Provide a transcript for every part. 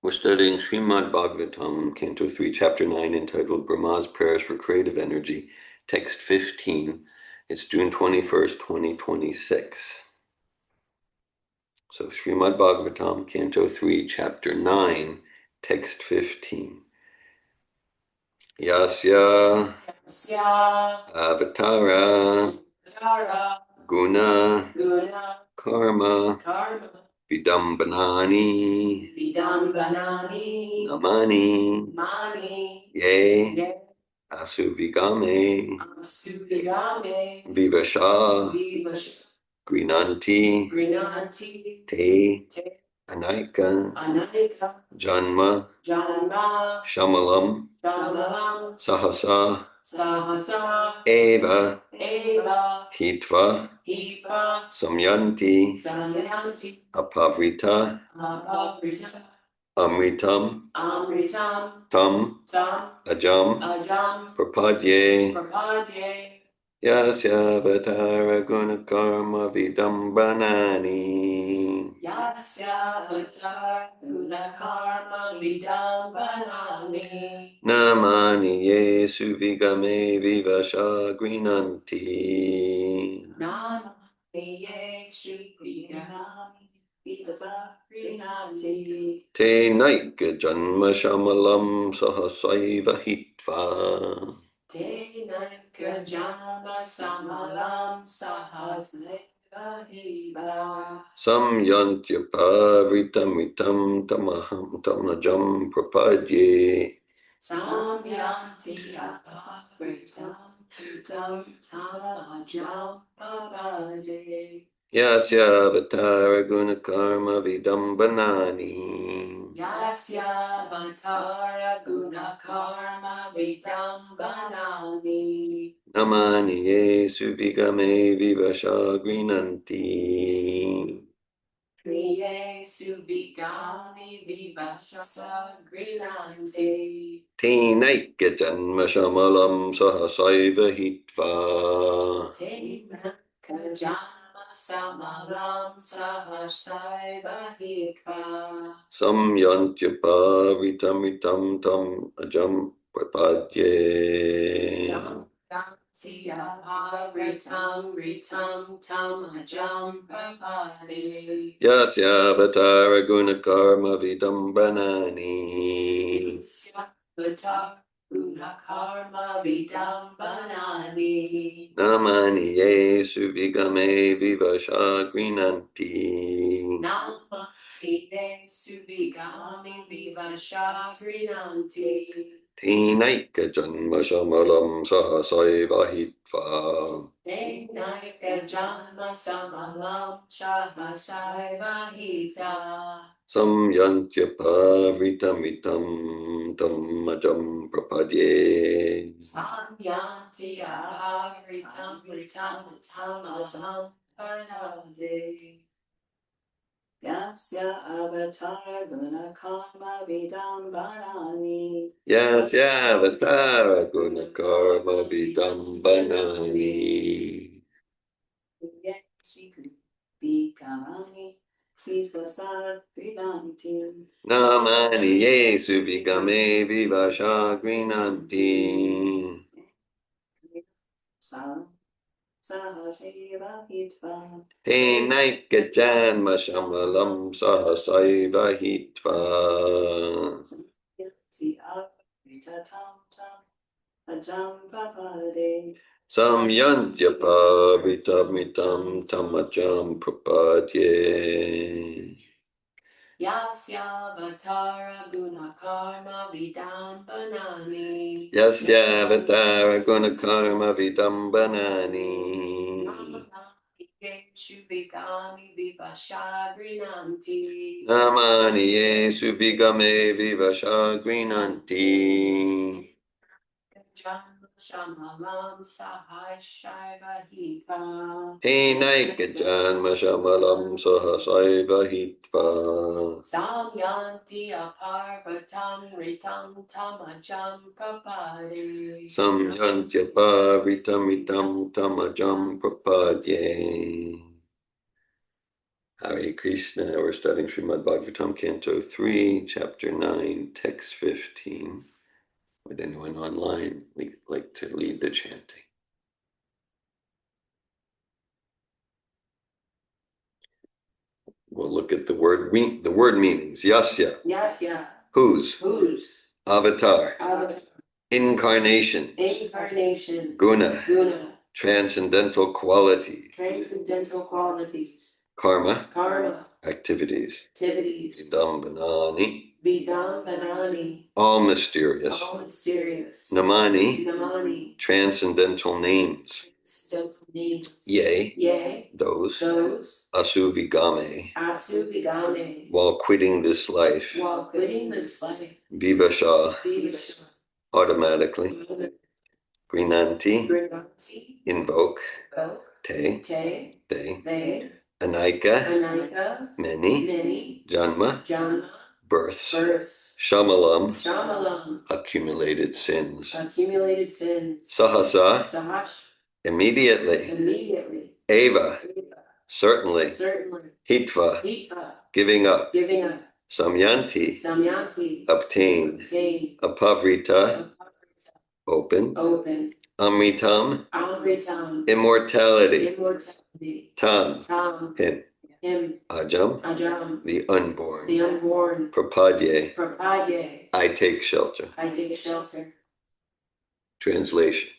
We're studying Srimad Bhagavatam, Canto 3, Chapter 9, entitled Brahma's Prayers for Creative Energy, Text 15. It's June 21st, 2026. So Srimad Bhagavatam, Canto 3, Chapter 9, Text 15. Yasya Avatara Guna Karma Vidambanani Namani Ye Asuvigame Vivasha Grinanti Te Anaika Janma Shamalam Sahasa Eva Hitva Samyanti Apavrita Amritam Tam Ajam Prapadye Yasya Vatara Guna Karma Vidambanani Namani Yesu Vigame Vivasha Grinanti Te Naika Janma Shamalam Sahasaiva Hitva Samyantya Vritam Tamaham Tamajam Prapadye Yasya Vatara Guna Karma Vidambanani Namani Yesu Vigame Vivasha Grinanti Tenaika Janma Shamalam Sahasaiva Hitva Samyantya Pavitamitam Tam Ajam Prapadye Yasya Vatara Guna Karma Vidambanani Namani Yesu Vigame Vivasha Grinanti Tenaika Janma Shamalam Sahasaiva Hitva Samyantya Pavitamitam Tamajam Prapadye Yasya Avatara Guna Karma Vidambanani Namani Yesu Vigame Vivasha Grinanti Tenaika Janma Shamalam Sahasaiva Hitva Samyantya Pavitamitam Tamajam Prapadye Yasya Vatara Guna Karma Vidambanani Namani Yesu Vigame Vivasha Grinanti Tenaika Janma Shamalam Sahasaiva Hitva Samyantya Pavitamitam Tamajam Prapadye Hare Krishna. We're studying Srimad Bhagavatam, Canto 3, Chapter 9, Text 15. Would anyone online like to lead the chanting? We'll look at the word meanings. Yasya. Yasya. Whose. Avatar. Avatar. Incarnations. Incarnations. Guna. Guna. Transcendental qualities. Transcendental qualities. Karma. Karma. Activities. Activities. Vidambanani. Vidambanani. All mysterious. All mysterious. Namani. Namani. Transcendental names. Transcendental names. Yea. Those. Asuvigame. Asuvigame. While quitting this life. While quitting this life. Vivasha. Vivasha. Automatically. Grinanti. Grinanti. Invoke. Invoke. Te. They. Anaika. Many. Janma. Births. Shamalam. Accumulated sins. Sahasa. Immediately. Eva. Certainly. Hitva. Giving up. Samyanti. Obtain. Apavrita. Open. Amritam. Immortality. Tam. Him. Ajam. The unborn. Prapadye. I take shelter. Translation.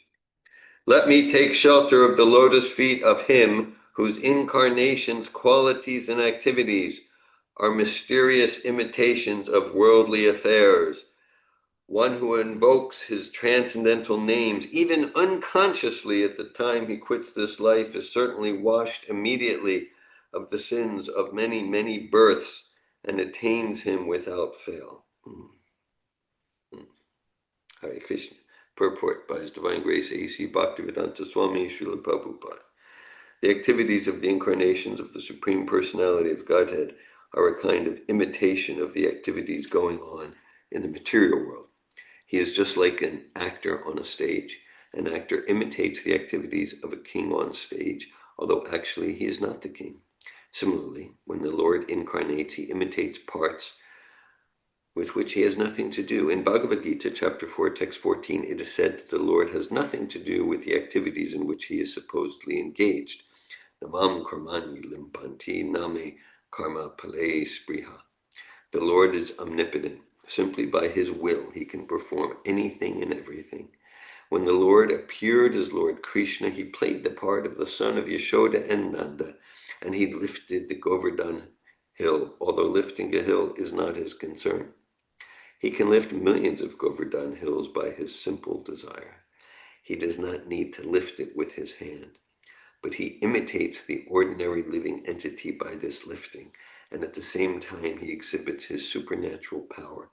Let me take shelter of the lotus feet of him whose incarnations, qualities, and activities are mysterious imitations of worldly affairs. One who invokes his transcendental names, even unconsciously at the time he quits this life, is certainly washed immediately of the sins of many, many births and attains him without fail. Hare Krishna. Purport by His Divine Grace A.C. Bhaktivedanta Swami Srila Prabhupada. The activities of the incarnations of the Supreme Personality of Godhead are a kind of imitation of the activities going on in the material world. He is just like an actor on a stage. An actor imitates the activities of a king on stage, although actually he is not the king. Similarly, when the Lord incarnates, he imitates parts with which he has nothing to do. In Bhagavad Gita, chapter 4, text 14, it is said that the Lord has nothing to do with the activities in which he is supposedly engaged. Namam karmani limpanti name karma pale spriha. The Lord is omnipotent. Simply by his will, he can perform anything and everything. When the Lord appeared as Lord Krishna, he played the part of the son of Yashoda and Nanda, and he lifted the Govardhan hill, although lifting a hill is not his concern. He can lift millions of Govardhan hills by his simple desire. He does not need to lift it with his hand, but he imitates the ordinary living entity by this lifting, and at the same time he exhibits his supernatural power.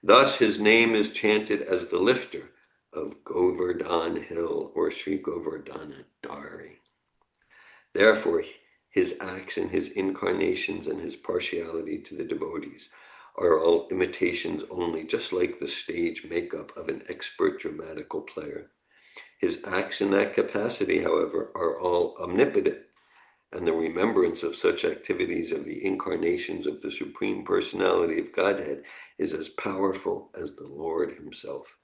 Thus his name is chanted as the lifter of Govardhan Hill or Sri Govardhana Dari. Therefore, his acts and his incarnations and his partiality to the devotees are all imitations only, just like the stage makeup of an expert dramatical player. His acts in that capacity, however, are all omnipotent, and the remembrance of such activities of the incarnations of the Supreme Personality of Godhead is as powerful as the Lord himself.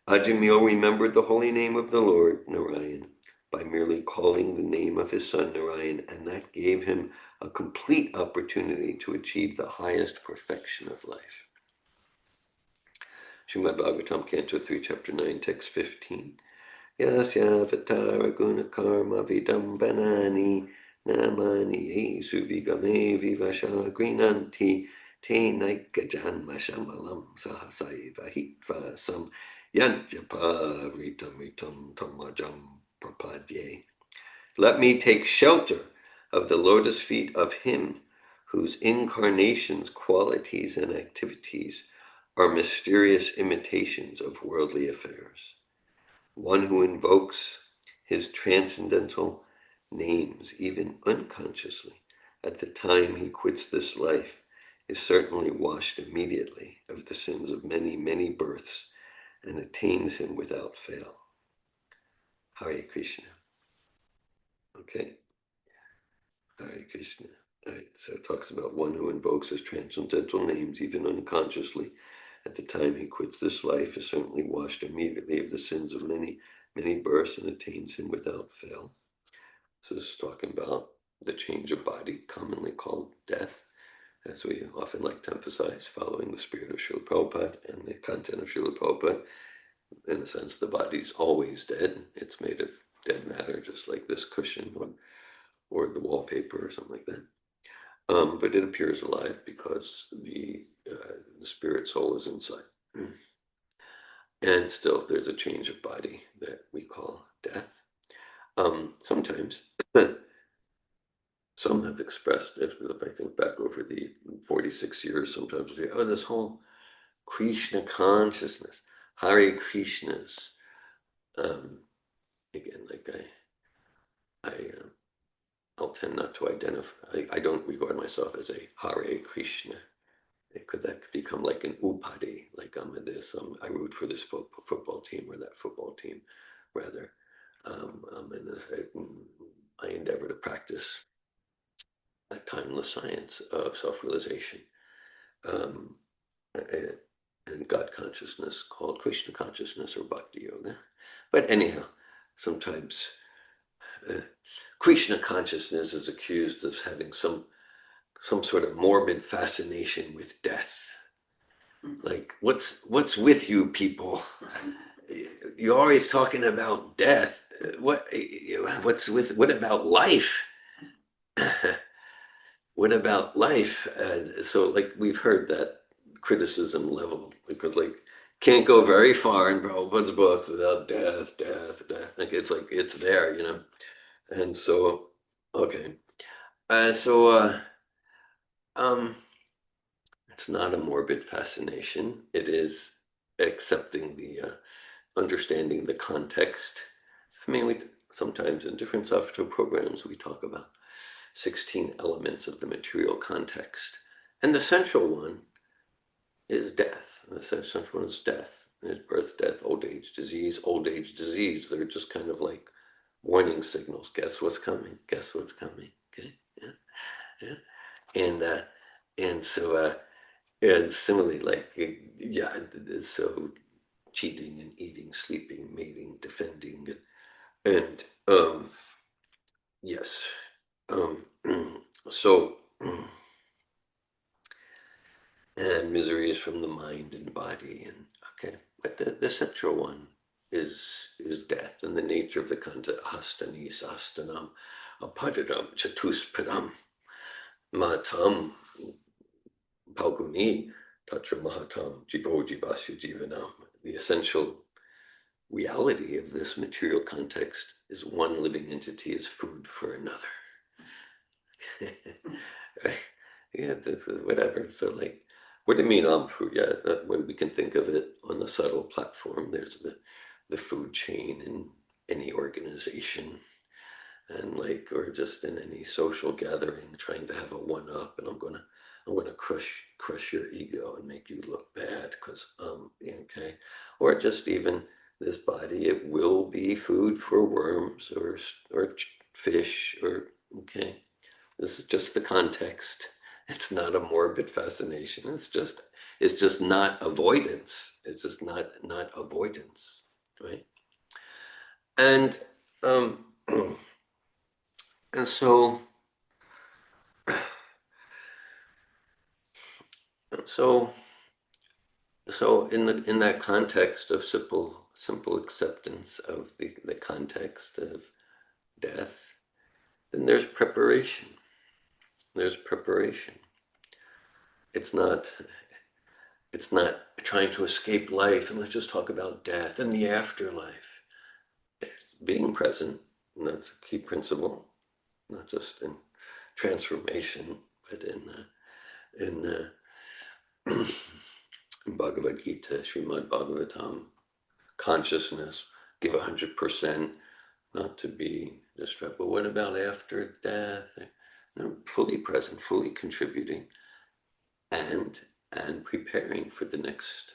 Ajamil remembered the holy name of the Lord, Narayan, by merely calling the name of his son Narayan, and that gave him a complete opportunity to achieve the highest perfection of life. Srimad Bhagavatam, Canto 3, Chapter 9, Text 15. Yasya vatara guna karma vidambanani namani yesu vigame vivasha grinanti te naika janma shamalam sahasaiva hitva sam yantyapa ritam tamajam prapadye. Let me take shelter of the lotus feet of him whose incarnations, qualities, and activities are mysterious imitations of worldly affairs. One who invokes his transcendental names, even unconsciously, at the time he quits this life, is certainly washed immediately of the sins of many, many births and attains him without fail. Hare Krishna. Okay. Hare Krishna. Right, so it talks about one who invokes his transcendental names, even unconsciously, at the time he quits this life, is certainly washed immediately of the sins of many, many births and attains him without fail. So this is talking about the change of body, commonly called death, as we often like to emphasize, following the spirit of Srila Prabhupada and the content of Srila Prabhupada. In a sense, the body's always dead. It's made of dead matter, just like this cushion or the wallpaper or something like that. But it appears alive because the spirit soul is inside. And still, there's a change of body that we call death. Sometimes, some have expressed, if I think back over the 46 years, sometimes we say, oh, this whole Krishna consciousness, Hare Krishnas. Again, like I'll tend not to identify. I don't regard myself as a Hare Krishna, because that could become like an upadi, like I'm this. I root for this football team or that football team, rather. I endeavor to practice a timeless science of self-realization and God consciousness, called Krishna consciousness or Bhakti Yoga. But anyhow, sometimes Krishna consciousness is accused of having some sort of morbid fascination with death. Like, what's with you people? You're always talking about death. What about life? What about life? So like we've heard that criticism leveled because like can't go very far in Prabhupada's books without death. Like it's there, And so, okay. So it's not a morbid fascination. It is accepting the understanding the context. I mean, we sometimes in different software programs we talk about 16 elements of the material context, and the central one is death. The central one is death. There's birth, death, old age, disease. Old age, disease. They're just kind of like warning signals. Guess what's coming? Guess what's coming? Okay, yeah. And similarly, like so cheating and eating, sleeping, mating, defending, and yes, so and miseries from the mind and body, and okay, but the central one is death, and the nature of the kanta hastani sastanam apadidam chatuspadam matam palguni tatra mahatam jivo jivasya jivanam. The essential reality of this material context is one living entity is food for another. Right? Yeah, this is whatever. So like, what do you mean I'm food? Yeah, that way we can think of it on the subtle platform. There's the food chain in any organization, and like, or just in any social gathering, trying to have a one up, and I'm gonna crush your ego and make you look bad because okay, or just even this body, it will be food for worms or fish or okay. This is just the context. It's not a morbid fascination. It's just not avoidance. It's just not avoidance, right? And and so so in that context of simple acceptance of the context of death, then there's preparation. There's preparation. It's not trying to escape life and let's just talk about death and the afterlife. It's being present, and that's a key principle, not just in transformation, but in Bhagavad Gita, Srimad Bhagavatam, consciousness, give 100%, not to be distracted. But what about after death? No, fully present, fully contributing, and preparing for the next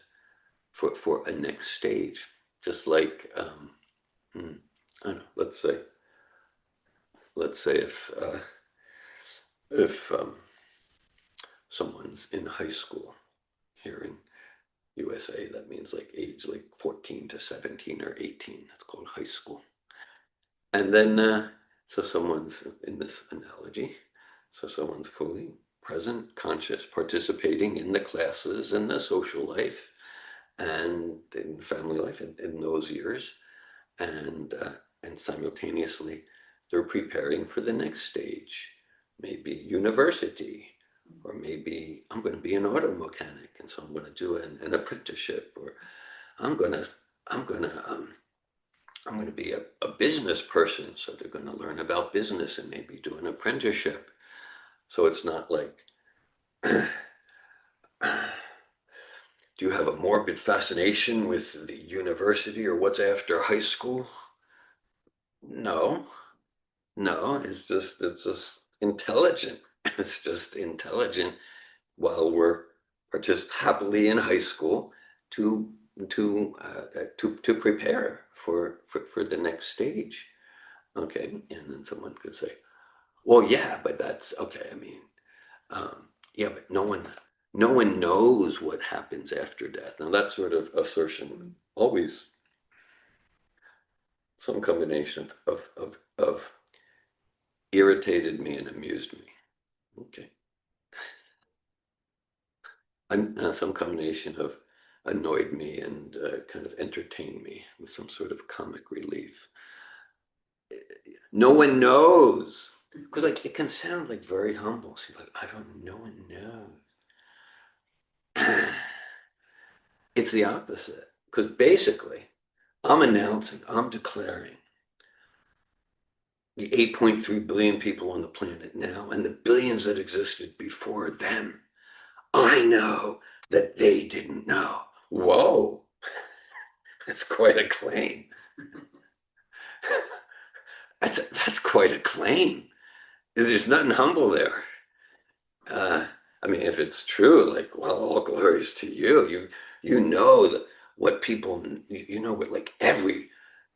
for a next stage. Just like I don't know, let's say if if someone's in high school here in USA, that means like age like 14 to 17 or 18. That's called high school. And then, so someone's in this analogy, so someone's fully present, conscious, participating in the classes and the social life and in family life in those years. And simultaneously, they're preparing for the next stage, maybe university, or maybe I'm going to be an auto mechanic, and so I'm going to do an apprenticeship, or I'm going to I'm going to I'm going to be a business person, so they're going to learn about business and maybe do an apprenticeship. So it's not like, do you have a morbid fascination with the university or what's after high school? No, no, it's just intelligent. It's just intelligent while we're just happily in high school to to prepare for the next stage. Okay, and then someone could say, well, yeah, but that's okay. I mean, yeah, but no one knows what happens after death. Now that sort of assertion always some combination of irritated me and amused me. Okay, and some combination of annoyed me and kind of entertained me with some sort of comic relief. No one knows because like it can sound like very humble. So like I don't. No one knows. It's the opposite. Because basically, I'm declaring the 8.3 billion people on the planet now and the billions that existed before them. I know that they didn't know. Whoa, that's quite a claim. That's quite a claim. There's nothing humble there. Uh, I mean, if it's true, like, well, all glories to you. You know that what people, you know what, like every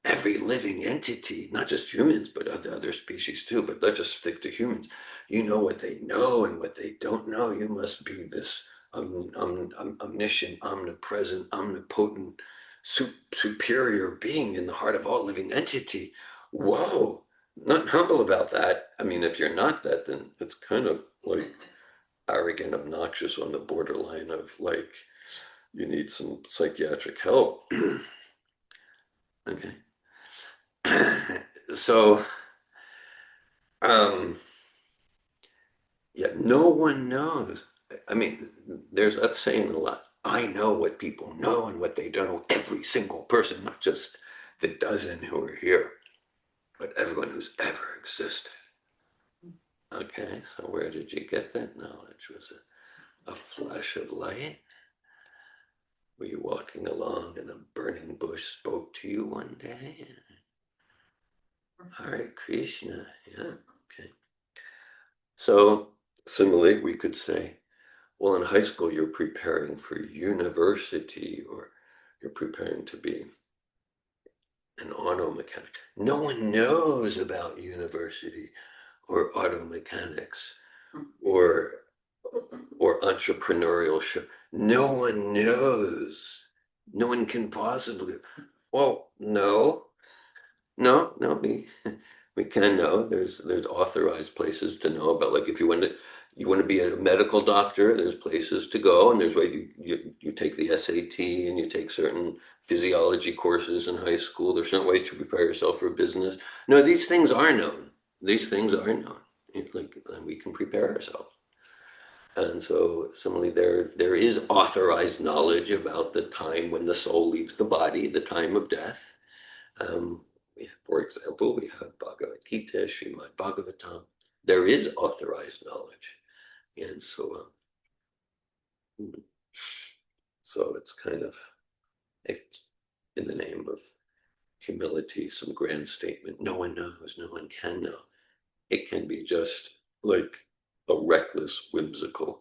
living entity, not just humans, but other species too. But let's just stick to humans. You know what they know and what they don't know. You must be this omniscient, omnipresent, omnipotent, superior being in the heart of all living entity. Whoa, not humble about that. I mean, if you're not that, then it's kind of like arrogant, obnoxious on the borderline of like you need some psychiatric help. Okay. So, um, yeah, no one knows. I mean, there's that saying a lot. I know what people know and what they don't know. Every single person, not just the dozen who are here, but everyone who's ever existed. Okay, so where did you get that knowledge? Was it a flash of light? Were you walking along and a burning bush spoke to you one day? Hare Krishna, yeah, okay. So similarly, we could say, well, in high school, you're preparing for university or you're preparing to be an auto mechanic. No one knows about university or auto mechanics or or entrepreneurship. No one knows. No one can possibly. Well, no, no, we can know. There's authorized places to know about. Like if you want to be a medical doctor, there's places to go, and there's way you take the SAT and you take certain physiology courses in high school. There's certain ways to prepare yourself for business. No, these things are known. These things are known. Like and we can prepare ourselves. And so similarly, there is authorized knowledge about the time when the soul leaves the body, the time of death. For example, we have Bhagavad Gita, Srimad Bhagavatam. There is authorized knowledge. And so it's kind of in the name of humility, some grand statement. No one knows, no one can know. It can be just like a reckless, whimsical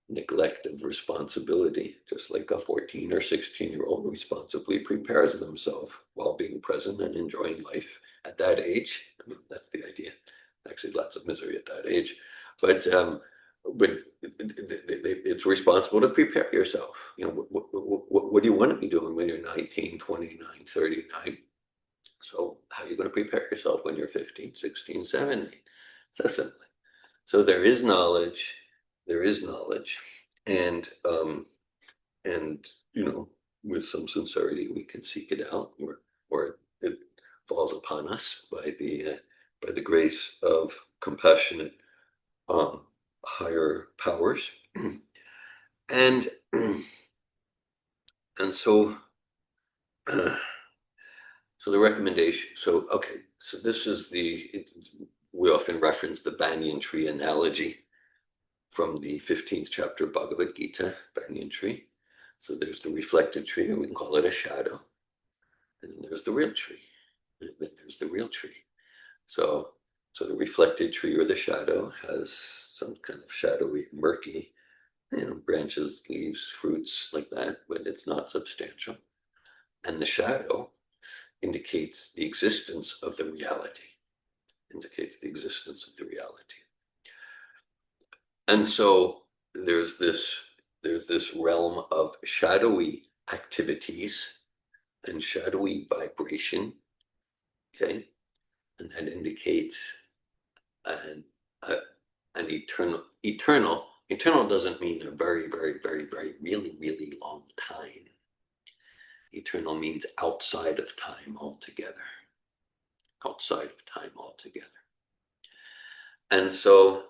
neglect of responsibility, just like a 14 or 16-year-old responsibly prepares themselves while being present and enjoying life at that age. I mean, that's the idea. Actually, lots of misery at that age. but it's responsible to prepare yourself. What do you want to be doing when you're 19, 29, 39? So how are you going to prepare yourself when you're 15, 16, 17? So simply. So there is knowledge, and with some sincerity, we can seek it out, or it falls upon us by the grace of compassionate higher powers, and and so so the recommendation. So okay, so this is we often reference the banyan tree analogy from the 15th chapter of Bhagavad Gita, banyan tree. So there's the reflected tree, or we can call it a shadow, and then there's the real tree, and then there's the real tree. So the reflected tree or the shadow has some kind of shadowy, murky, branches, leaves, fruits like that, but it's not substantial. And the shadow indicates the existence of the reality, And so there's this realm of shadowy activities and shadowy vibration, okay? And that indicates an eternal doesn't mean a very, very, very, very, really, really long time. Eternal means outside of time altogether. And so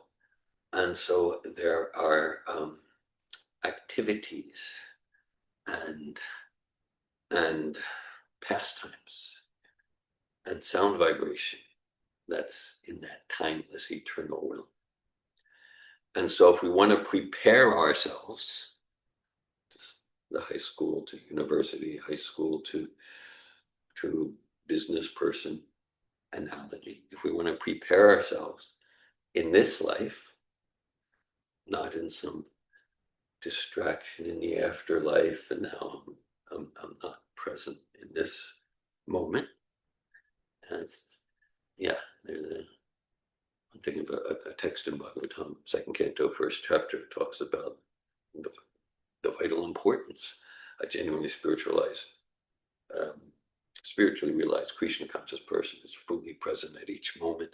there are activities and pastimes and sound vibration that's in that timeless eternal realm. And so if we want to prepare ourselves, the high school to university, high school to business person analogy, if we want to prepare ourselves in this life, not in some distraction in the afterlife, and now I'm not present in this moment. And I'm thinking of a text in Bhagavatam, second canto, first chapter, talks about the vital importance a genuinely spiritually realized Krishna conscious person is fully present at each moment,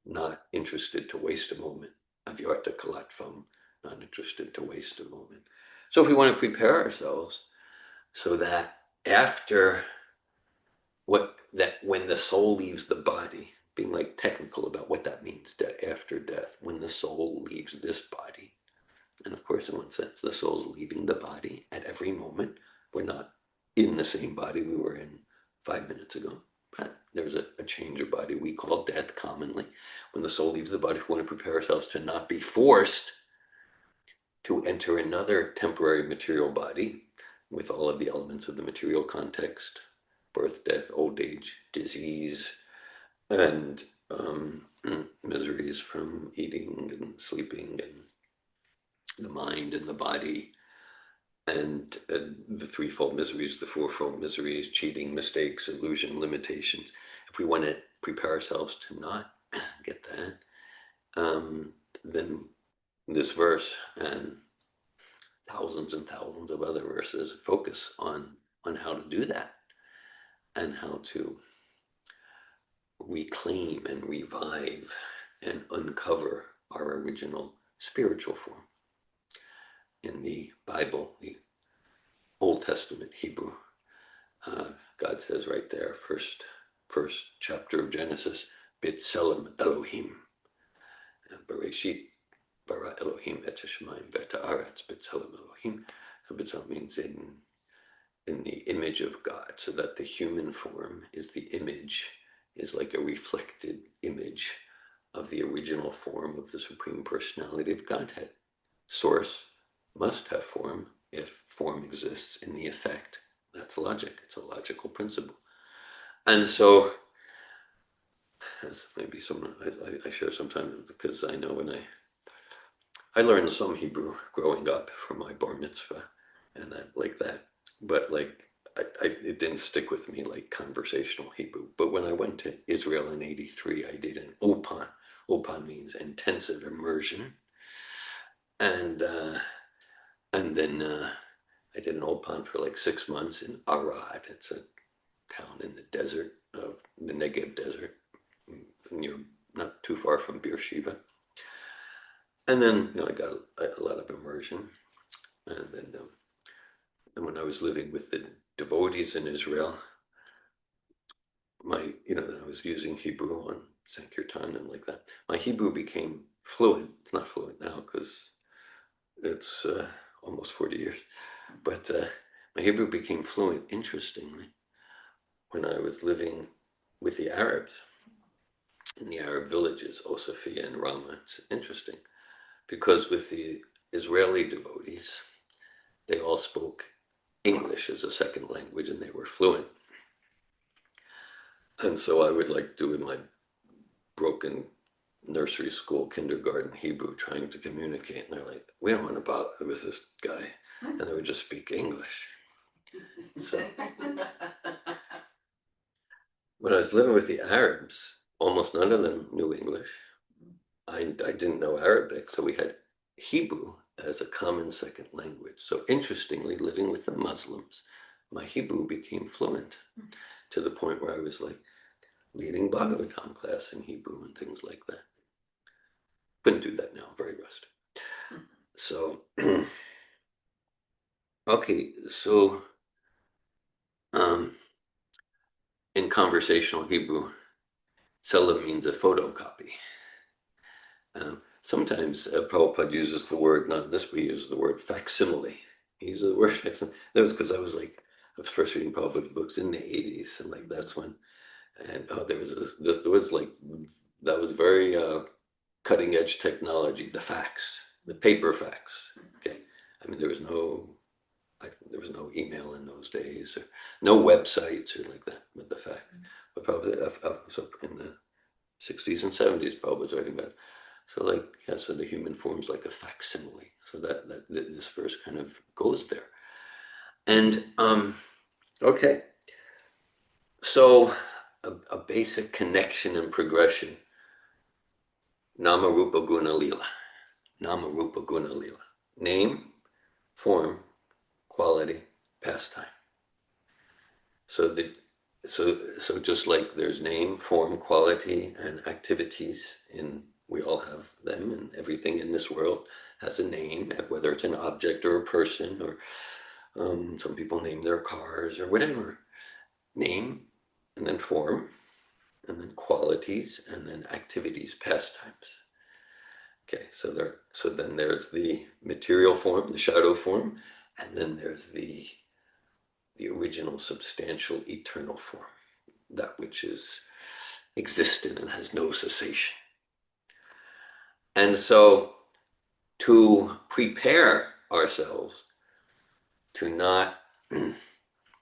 not interested to waste a moment. Avyarta kalatvam, not interested to waste a moment. So if we want to prepare ourselves so that when the soul leaves the body, being like technical about what that means, after death, when the soul leaves this body, and of course in one sense the soul's leaving the body at every moment. We're not in the same body we were in 5 minutes ago, but there's a change of body we call death commonly. When the soul leaves the body, we want to prepare ourselves to not be forced to enter another temporary material body with all of the elements of the material context: birth, death, old age, disease, and miseries from eating and sleeping, and the mind and the body, and the threefold miseries, the fourfold miseries: cheating, mistakes, illusion, limitations. If we want to prepare ourselves to not get that, then this verse and thousands and thousands of other verses focus on how to do that, and how to reclaim and revive and uncover our original spiritual form. In the Bible, the Old Testament Hebrew, God says right there, first chapter of Genesis, B'Tselem Elohim, Bereshit bara Elohim et hashamayim v'et haaretz B'Tselem Elohim. So B'Tselem means in the image of God, so that the human form is like a reflected image of the original form of the Supreme Personality of Godhead. Source must have form if form exists in the effect. That's logic. It's a logical principle. And so, as maybe someone I share sometimes, because I know when I learned some Hebrew growing up from my bar mitzvah, and like that, but it didn't stick with me like conversational Hebrew. But when I went to Israel in '83, I did an Ulpan, Opan means intensive immersion. And then I did an Opan for like 6 months in Arad. It's a town in the desert of the Negev desert, near, not too far from Beersheba. And then I got a lot of immersion. And then when I was living with the devotees in Israel, I was using Hebrew on Sankirtan and like that. My Hebrew became fluent. It's not fluent now because it's almost 40 years. But my Hebrew became fluent, interestingly, when I was living with the Arabs in the Arab villages, Osafia and Ramah. It's interesting because with the Israeli devotees, they all spoke English as a second language and they were fluent. And so I would like do my broken nursery school, kindergarten Hebrew trying to communicate. And they're like, we don't want to bother with this guy. And they would just speak English. So when I was living with the Arabs, almost none of them knew English. I didn't know Arabic, so we had Hebrew as a common second language. So interestingly, living with the Muslims, my Hebrew became fluent to the point where I was like leading Bhagavatam class in Hebrew and things like that. Couldn't do that now, I'm very rusty. So, okay, so in conversational Hebrew, selam means a photocopy. Sometimes Prabhupada uses the word, not this, we use the word facsimile. He uses the word facsimile. That was because I was first reading Prabhupada's books in the 80s, and like that's when, and that was very cutting edge technology, the fax, the paper fax. Okay, I mean there was no email in those days, or no websites or like that with the fax. But probably so in the 60s and 70s, Prabhupada was writing about it. So so the human form's like a facsimile. So that this verse kind of goes there. And okay, so a basic connection and progression. Nama Rupa Guna Lila. Nama Rupa Guna Lila. Name, form, quality, pastime. So just like there's name, form, quality, and activities we all have them, and everything in this world has a name, whether it's an object or a person, or some people name their cars or whatever. Name, and then form, and then qualities, and then activities, pastimes. Okay, so then there's the material form, the shadow form, and then there's the original substantial eternal form, that which is existent and has no cessation. And so to prepare ourselves to not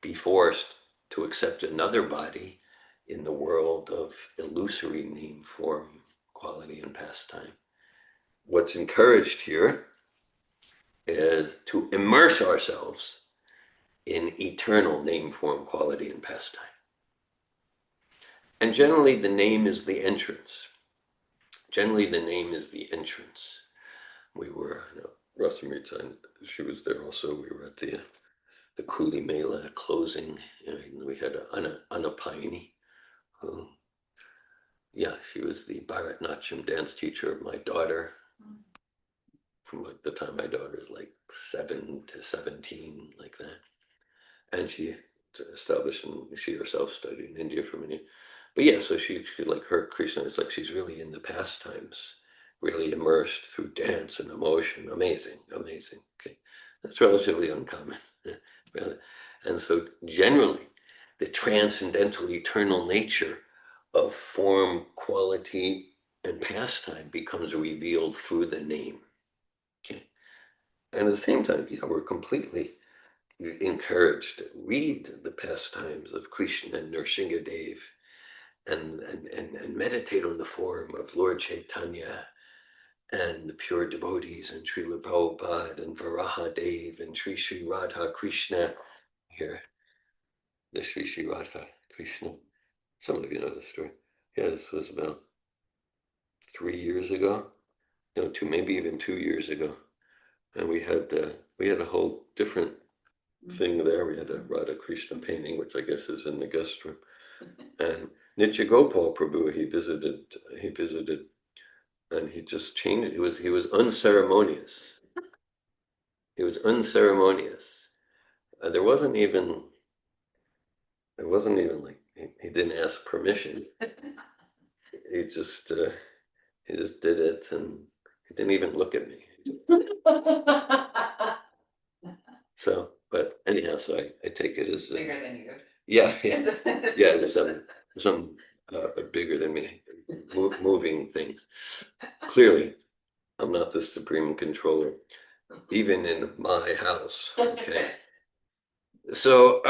be forced to accept another body in the world of illusory name, form, quality, and pastime, what's encouraged here is to immerse ourselves in eternal name, form, quality, and pastime. And generally the name is the entrance. Generally the name is the entrance. We were, Rasamrita, she was there also, we were at the Kuli Mela closing, and we had Anapayani, who, she was the Bharatanatyam dance teacher of my daughter, from the time my daughter is 7 to 17, like that. And she established, and she herself studied in India for many years. But so she like her Krishna, it's like she's really in the pastimes, really immersed through dance and emotion. Amazing. Okay, that's relatively uncommon. And so generally, the transcendental eternal nature of form, quality, and pastime becomes revealed through the name. Okay, and at the same time, we're completely encouraged to read the pastimes of Krishna and Nrsingadev, and meditate on the form of Lord Chaitanya and the pure devotees and Srila Prabhupada and Varahadev and Sri Sri Radha Krishna. Here, the Sri Sri Radha Krishna. Some of you know the story. This was about 3 years ago, maybe even 2 years ago, and we had a whole different thing there. We had a Radha Krishna painting, which I guess is in the guest room, and Nitya Gopal Prabhu. He visited, and he just changed it. He was unceremonious. He was unceremonious. There wasn't even like he didn't ask permission. He just did it, and he didn't even look at me. So, but anyhow, so I take it as Bigger than you. yeah. There's some bigger than me moving things. Clearly, I'm not the supreme controller, even in my house. Okay. So,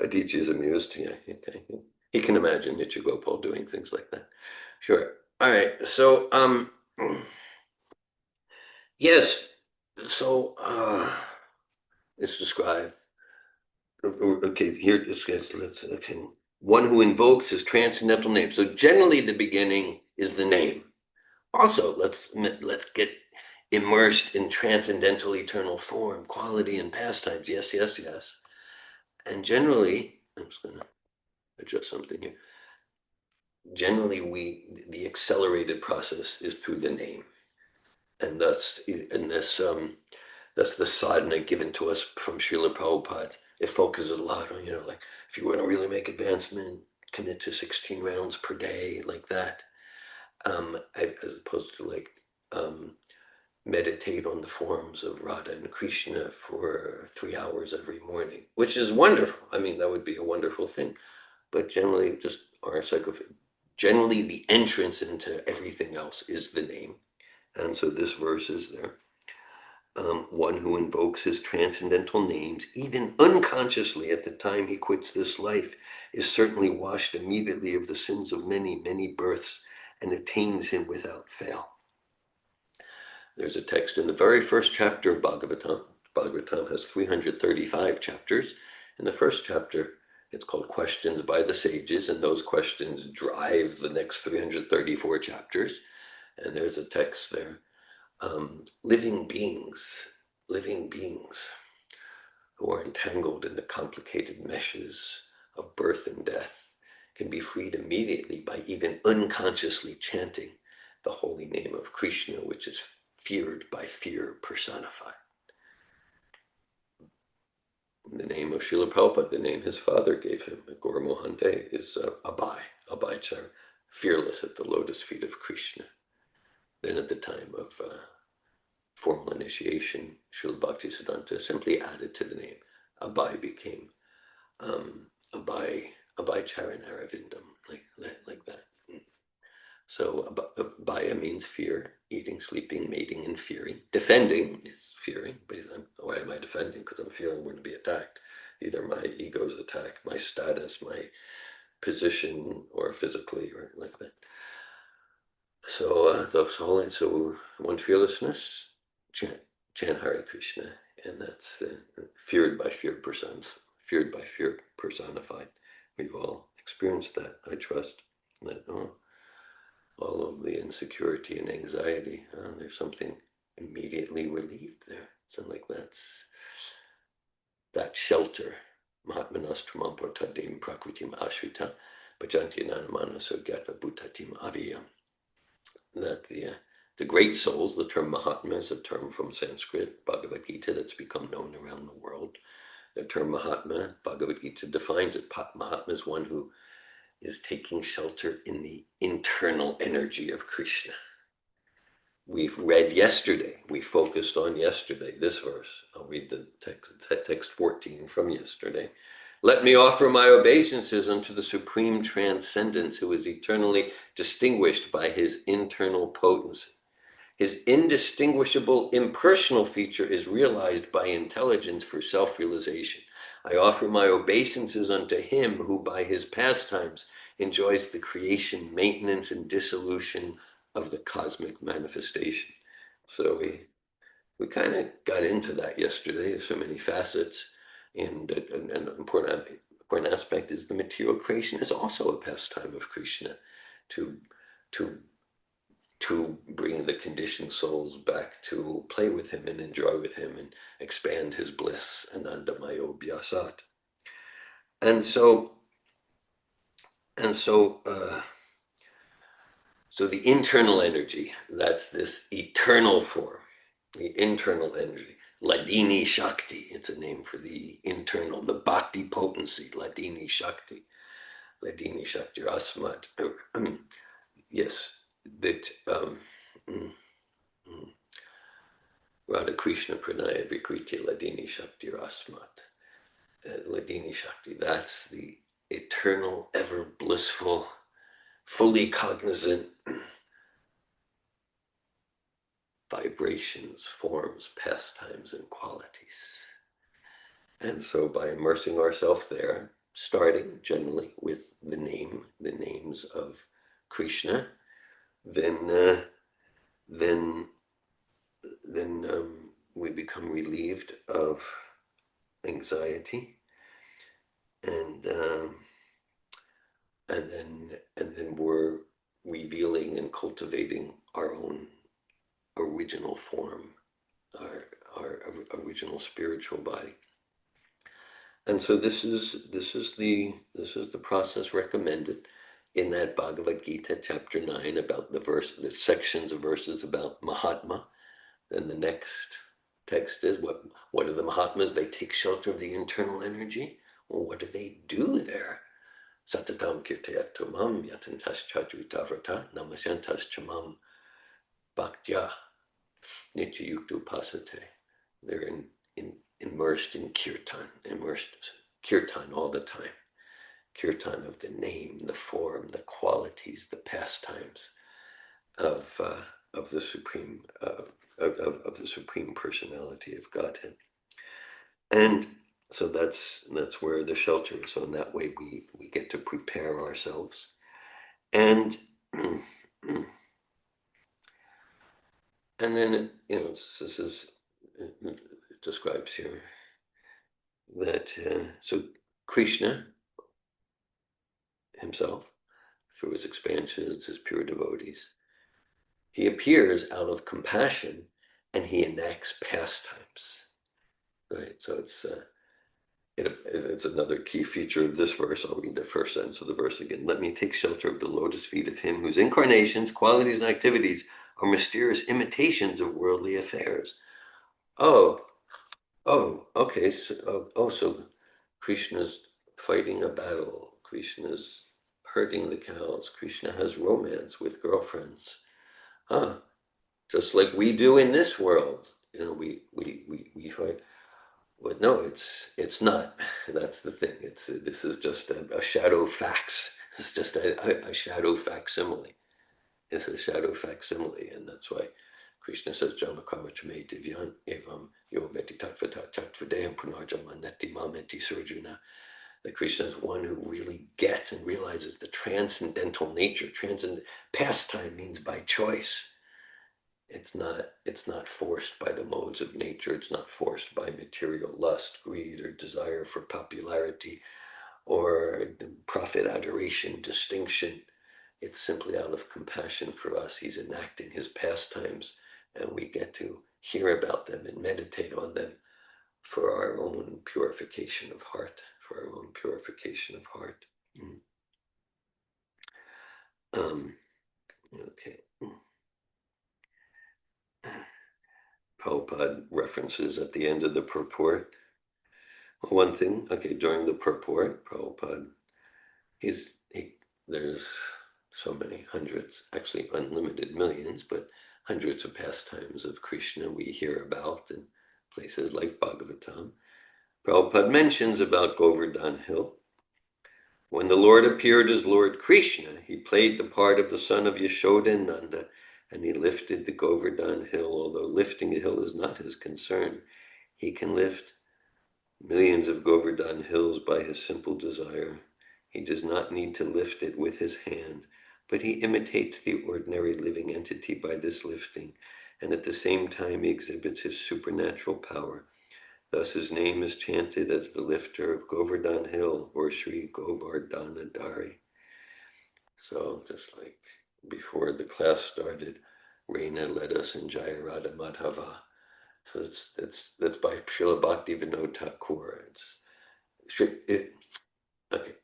Adichie is amused. Yeah, okay. He can imagine Nitya Gopal doing things like that. Sure. All right. So, yes. So, let's describe. Okay, here, let's, okay. One who invokes his transcendental name. So generally the beginning is the name. Also, let's get immersed in transcendental eternal form, quality, and pastimes. Yes, yes, yes. And generally, I'm just going to adjust something here. Generally, the accelerated process is through the name, and that's the sadhana given to us from Srila Prabhupada. It focuses a lot on, like if you want to really make advancement, commit to 16 rounds per day, like that. As opposed to like meditate on the forms of Radha and Krishna for 3 hours every morning, which is wonderful. I mean, that would be a wonderful thing. But generally, just our generally the entrance into everything else is the name. And so this verse is there. One who invokes his transcendental names, even unconsciously at the time he quits this life, is certainly washed immediately of the sins of many, many births and attains him without fail. There's a text in the very first chapter of Bhagavatam. Bhagavatam has 335 chapters. In the first chapter, it's called Questions by the Sages, and those questions drive the next 334 chapters. And there's a text there. Living beings who are entangled in the complicated meshes of birth and death can be freed immediately by even unconsciously chanting the holy name of Krishna, which is feared by fear personified. The name of Srila Prabhupada, the name his father gave him, Gaura Mohante, is Abhay Chara, fearless at the lotus feet of Krishna. Then at the time of formal initiation, Srila Bhaktisiddhanta simply added to the name. Abhay became Abhay Charanarvindam, like that. So Abhaya means fear, eating, sleeping, mating, and fearing. Defending is fearing. Why am I defending? Because I'm fearing I'm going to be attacked. Either my ego's attacked, my status, my position, or physically, or like that. So so one fearlessness, chant Hare Krishna, and that's feared by fear personified. We've all experienced that, I trust. That all of the insecurity and anxiety, there's something immediately relieved there. So like that shelter. Mahatmanastramam portadim prakritim ashrita bhajanti nanamana surgatva bhutatim aviyam. That the great souls, the term Mahatma is a term from Sanskrit, Bhagavad Gita, that's become known around the world. The term Mahatma, Bhagavad Gita defines it. Mahatma is one who is taking shelter in the internal energy of Krishna. We've read yesterday, we focused on yesterday, this verse. I'll read the text 14 from yesterday. Let me offer my obeisances unto the supreme transcendence who is eternally distinguished by his internal potency. His indistinguishable impersonal feature is realized by intelligence for self-realization. I offer my obeisances unto him who by his pastimes enjoys the creation, maintenance, and dissolution of the cosmic manifestation. So we kind of got into that yesterday, so many facets, and important. Of important aspect is the material creation is also a pastime of Krishna, to to to bring the conditioned souls back to play with him and enjoy with him and expand his bliss, anandamayo bhyasat. And so and so so the internal energy, that's this eternal form, the internal energy, Ladini Shakti, it's a name for the internal, the bhakti potency, Ladini Shakti, Asmat. Yes, that mm, mm. Radha Krishna Pranaya Vikriti Ladini Shakti Asmat. Ladini Shakti, that's the eternal, ever blissful, fully cognizant vibrations, forms, pastimes, and qualities. And so by immersing ourselves there, starting generally with the names of Krishna, then then we become relieved of anxiety, and then we're revealing and cultivating our own original form, our original spiritual body. And so this is the process recommended in that Bhagavad Gita chapter 9 about the sections of verses about Mahatma. Then the next text is what are the Mahatmas? They take shelter of the internal energy. Well, what do they do there? Satatam kirtayat tumam yatantas chadritavrata namasyantas chamam bhaktya nityayuktu pasate. They're immersed in kirtan all the time. Kirtan of the name, the form, the qualities, the pastimes of the supreme of the supreme personality of Godhead. And so that's where the shelter is. So in that way we get to prepare ourselves. And and then this is it describes here that so Krishna himself, through his expansions, his pure devotees, he appears out of compassion and he enacts pastimes. Right? So it's another key feature of this verse. I'll read the first sentence of the verse again. Let me take shelter of the lotus feet of him whose incarnations, qualities, and activities are mysterious imitations of worldly affairs. Okay. So Krishna's fighting a battle. Krishna's herding the cows. Krishna has romance with girlfriends. Just like we do in this world. We fight. But no, it's not. That's the thing. This is just a shadow fax. It's just a shadow facsimile. It's a shadow facsimile, and that's why Krishna says, Jamakarma Chame Divyan Evam Yo Veti Tatvata Tatvadeyam Punarjama Neti Mamenti Surjuna. That Krishna is one who really gets and realizes the transcendental nature. Pastime means by choice. It's not forced by the modes of nature. It's not forced by material lust, greed, or desire for popularity, or profit, adoration, distinction. It's simply out of compassion for us. He's enacting his pastimes, and we get to hear about them and meditate on them for our own purification of heart. Okay. Prabhupada references at the end of the purport. One thing, during the purport, Prabhupada, there's so many hundreds, actually unlimited millions, but hundreds of pastimes of Krishna we hear about in places like Bhagavatam. Prabhupada mentions about Govardhan Hill. When the Lord appeared as Lord Krishna, he played the part of the son of Yashoda and Nanda, and he lifted the Govardhan Hill. Although lifting a hill is not his concern, he can lift millions of Govardhan hills by his simple desire. He does not need to lift it with his hand, but he imitates the ordinary living entity by this lifting, and at the same time he exhibits his supernatural power. Thus his name is chanted as the lifter of Govardhan Hill or Sri Govardhana Dari. So just like before the class started, Reina led us in Jaya Radha Madhava. So that's by Srila Bhakti Vinod Thakur. Okay.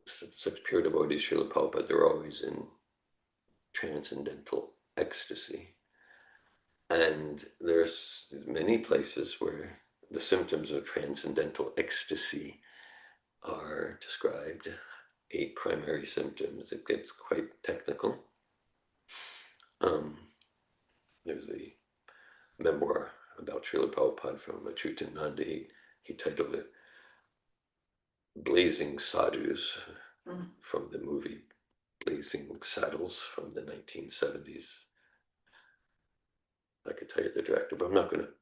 Such pure devotees, Srila Prabhupada, they're always in transcendental ecstasy. And there's many places where the symptoms of transcendental ecstasy are described. 8 primary symptoms. It gets quite technical. There's the memoir about Srila Prabhupada from Achyutananda. He titled it Blazing Sadhus from the movie Blazing Saddles from the 1970s. I could tell you the director, but I'm not going to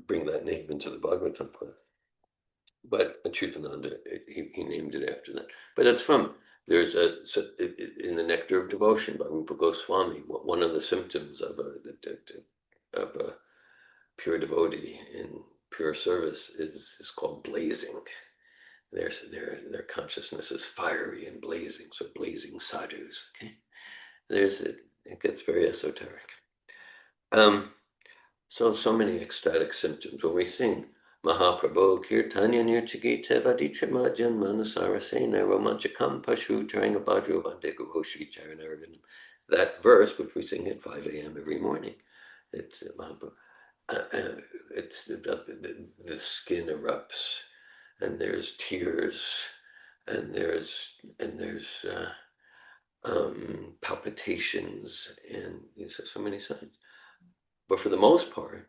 bring that name into the Bhagavatam class. But Achyutananda, he named it after that. But it's from, there's in the Nectar of Devotion by Rupa Goswami, one of the symptoms of a pure devotee in pure service is called blazing. Their consciousness is fiery and blazing, so blazing sadhus. Okay, it gets very esoteric. So many ecstatic symptoms. When we sing Mahaprabhu Kirtanya Nirchagita Vadichamajan Manasarasena Romanchakam Pashu Tarangabhadru Vandegu Hoshi Charanaravinam. That verse, which we sing at 5 a.m. every morning, it's Mahaprabhu. It's the skin erupts, and there's tears, and there's palpitations, and so many signs. But for the most part,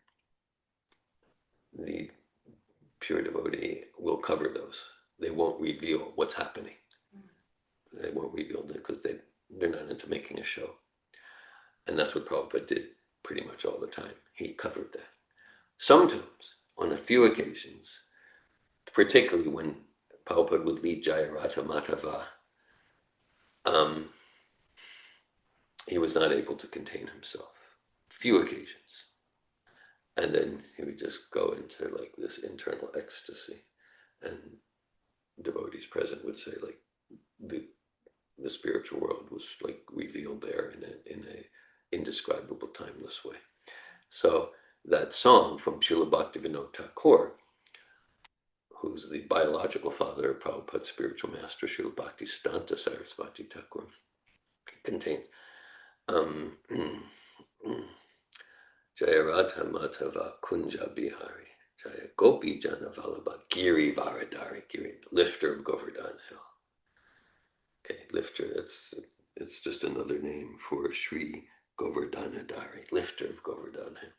the pure devotee will cover those. They won't reveal what's happening. They won't reveal it because they're not into making a show. And that's what Prabhupada did pretty much all the time. He covered that. Sometimes, on a few occasions, particularly when Prabhupada would lead Jaya Radha Madhava, he was not able to contain himself. Few occasions. And then he would just go into like this internal ecstasy. And devotees present would say like the spiritual world was like revealed there in a indescribable, timeless way. So that song from Srila Bhakti Vinod Thakur, who's the biological father of Prabhupada's spiritual master, Srila Bhakti Siddhanta Saraswati Thakur, contains Jaya Radha Madhava Kunja Bihari, Jaya Gopi Jana Vallabha Giri Varadari, Giri, lifter of Govardhan Hill. Okay, lifter, it's just another name for Sri Govardhana Dari, lifter of Govardhan Hill.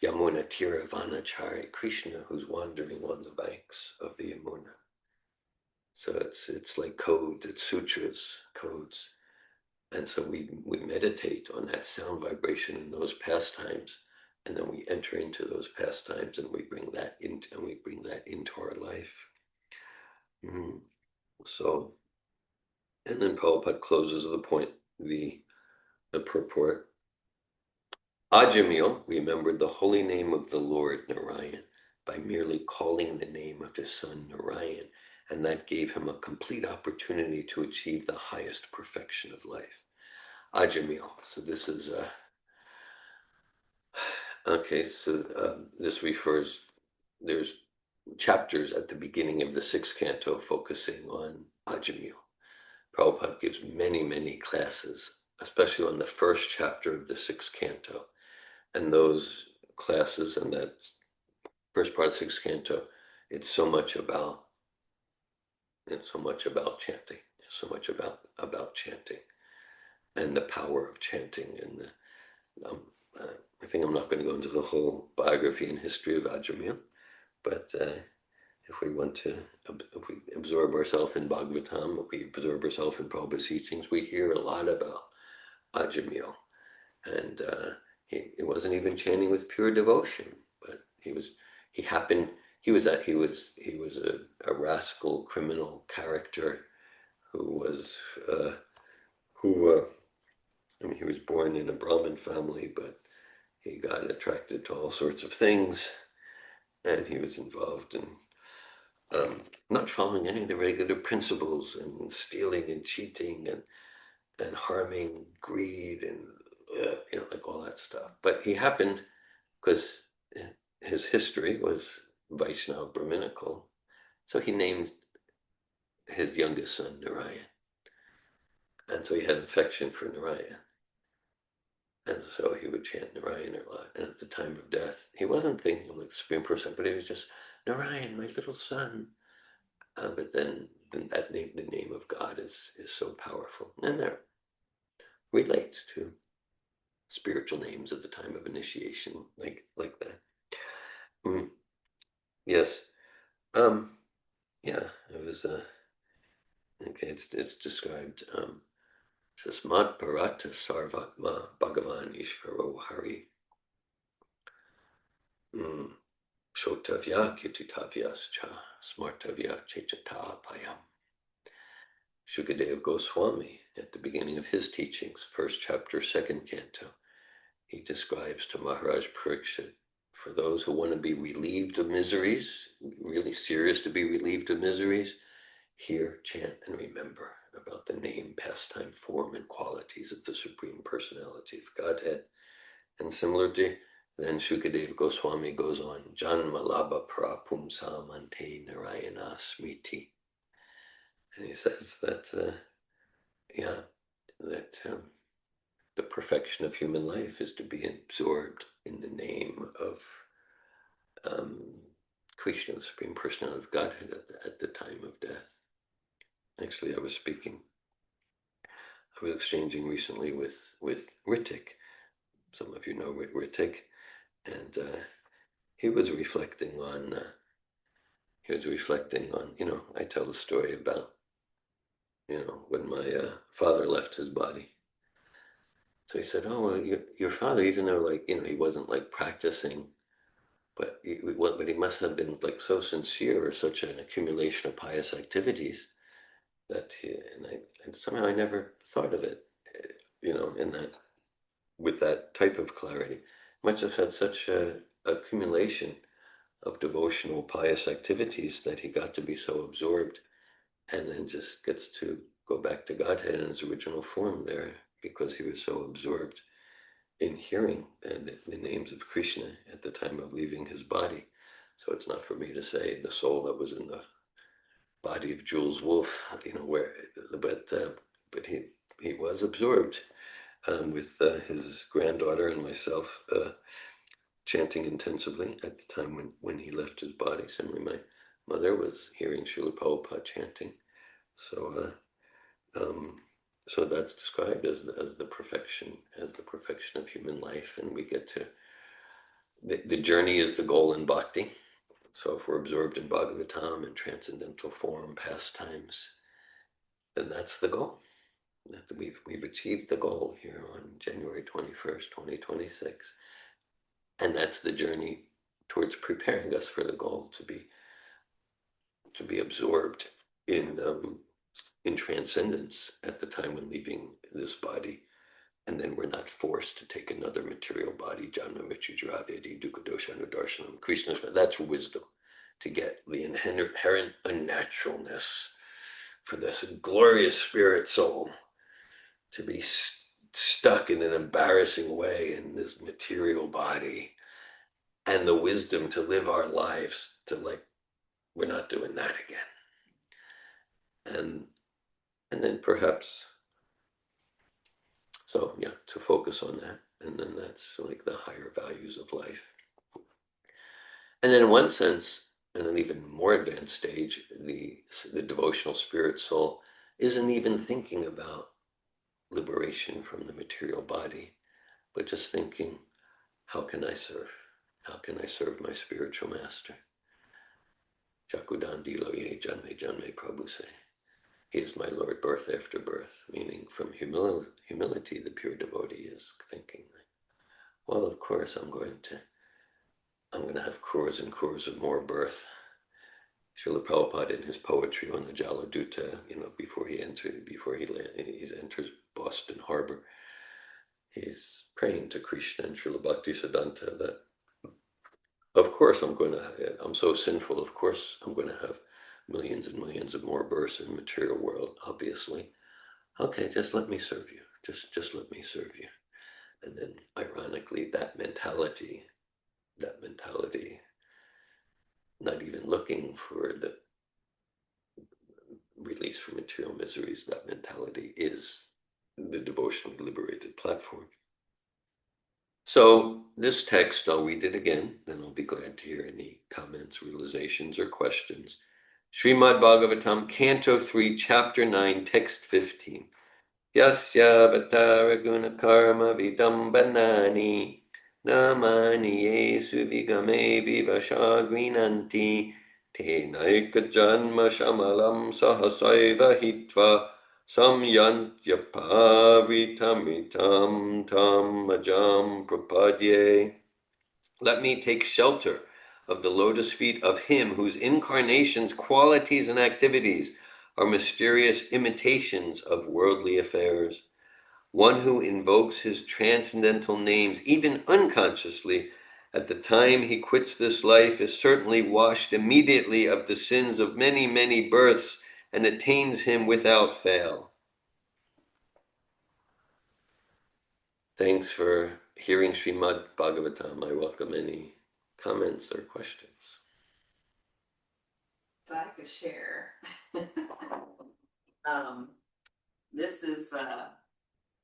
Yamuna Tira Vanachari, Krishna who's wandering on the banks of the Yamuna. So it's like codes, it's sutras, codes. And so we meditate on that sound vibration in those pastimes, and then we enter into those pastimes and we bring that into our life. So, and then Prabhupada closes the point, the purport. Ajamil remembered the holy name of the Lord Narayan by merely calling the name of his son Narayan, and that gave him a complete opportunity to achieve the highest perfection of life. Ajamil. So this is okay. So this refers. There's chapters at the beginning of the 6th canto focusing on Ajamil. Prabhupada gives many classes, especially on the first chapter of the 6th canto. And those classes and that first part of 6th canto, it's so much about chanting. It's so much about chanting and the power of chanting. And I think I'm not going to go into the whole biography and history of Ajamil, but if we absorb ourselves in Bhagavatam, if we absorb ourselves in Prabhupada's teachings, we hear a lot about Ajamil. And he wasn't even chanting with pure devotion, but he was a rascal criminal character who he was born in a Brahmin family, but he got attracted to all sorts of things, and he was involved in not following any of the regular principles and stealing and cheating and harming, greed, and like all that stuff. But he happened, because his history was Vaishnava Brahminical, so he named his youngest son Narayan, and so he had an affection for Narayan. And so he would chant Narayan a lot. And at the time of death, he wasn't thinking of like the Supreme Person, but he was just, Narayan, my little son. But then that name, the name of God is so powerful. And that relates to spiritual names at the time of initiation, like that. Mm, yes. Yeah, it was, okay, it's described, Tasmat Bharata Sarvatma Bhagavan Ishvaro Hari. Shotavya Kirtitavyascha Smartavya Chechatapayam. Shukadev Goswami, at the beginning of his teachings, first chapter, second canto, he describes to Maharaj Parikshit, for those who want to be relieved of miseries, really serious to be relieved of miseries, hear, chant, and remember about the name, pastime, form, and qualities of the Supreme Personality of Godhead. And similarly, then Shukadev Goswami goes on, Janmalabha Prapumsam Ante Narayana Smriti. And he says that, the perfection of human life is to be absorbed in the name of Krishna, the Supreme Personality of Godhead, at the time of death. Actually, I was exchanging recently with Ritik. Some of you know Ritik, and he was reflecting on, I tell the story about, when my father left his body. So he said, oh, well, your father, even though he wasn't practicing, but he must have been so sincere, or such an accumulation of pious activities that and somehow I never thought of it, in that, with that type of clarity. Must have had such a accumulation of devotional pious activities that he got to be so absorbed, and then just gets to go back to Godhead in its original form there, because he was so absorbed in hearing the names of Krishna at the time of leaving his body. So it's not for me to say the soul that was in the body of Jules Wolfe, but he was absorbed, with his granddaughter and myself chanting intensively at the time when he left his body. Similarly, my mother was hearing Srila Prabhupada chanting. So that's described as the perfection of human life, and we get to the journey is the goal in bhakti. So if we're absorbed in Bhagavatam and transcendental form pastimes, then that's the goal. We've achieved the goal here on January 21st, 2026. And that's the journey towards preparing us for the goal, to be absorbed in transcendence at the time when leaving this body. And then we're not forced to take another material body. Janma Mrityu Jaravyadi Dukkha Darshanam. Krishna, that's wisdom, to get the inherent unnaturalness for this glorious spirit soul to be stuck in an embarrassing way in this material body, and the wisdom to live our lives to we're not doing that again. And then perhaps, so yeah, to focus on that. And then that's the higher values of life. And then in one sense, in an even more advanced stage, the devotional spirit soul isn't even thinking about liberation from the material body, but just thinking, how can I serve? How can I serve my spiritual master? Chakudan Dilo Ye Janme Janme Prabhu say. He is my Lord birth after birth, meaning from humility, the pure devotee is thinking, well, of course I'm going to have crores and crores of more birth. Srila Prabhupada, in his poetry on the Jaladuta, before he enters Boston Harbor, he's praying to Krishna and Srila Bhakti Siddhanta that Of course I'm so sinful, of course I'm going to have millions and millions of more births in the material world, obviously. Okay, just let me serve you. Just let me serve you. And then ironically, that mentality, not even looking for the release from material miseries, that mentality is the devotionally liberated platform. So this text, I'll read it again, then I'll be glad to hear any comments, realizations, or questions. Srimad Bhagavatam, Canto 3, Chapter 9, Text 15. Yasya vatara guna karma vidambanani namani yesu vigame vivashagrinanti tenaika janma shamalam sahasaiva hitva samyantyapavitamitam tam majam prapadye. Let me take shelter of the lotus feet of him whose incarnations, qualities, and activities are mysterious imitations of worldly affairs. One who invokes his transcendental names, even unconsciously, at the time he quits this life is certainly washed immediately of the sins of many, many births and attains him without fail. Thanks for hearing Srimad Bhagavatam. I welcome any comments or questions. So I have to share. This is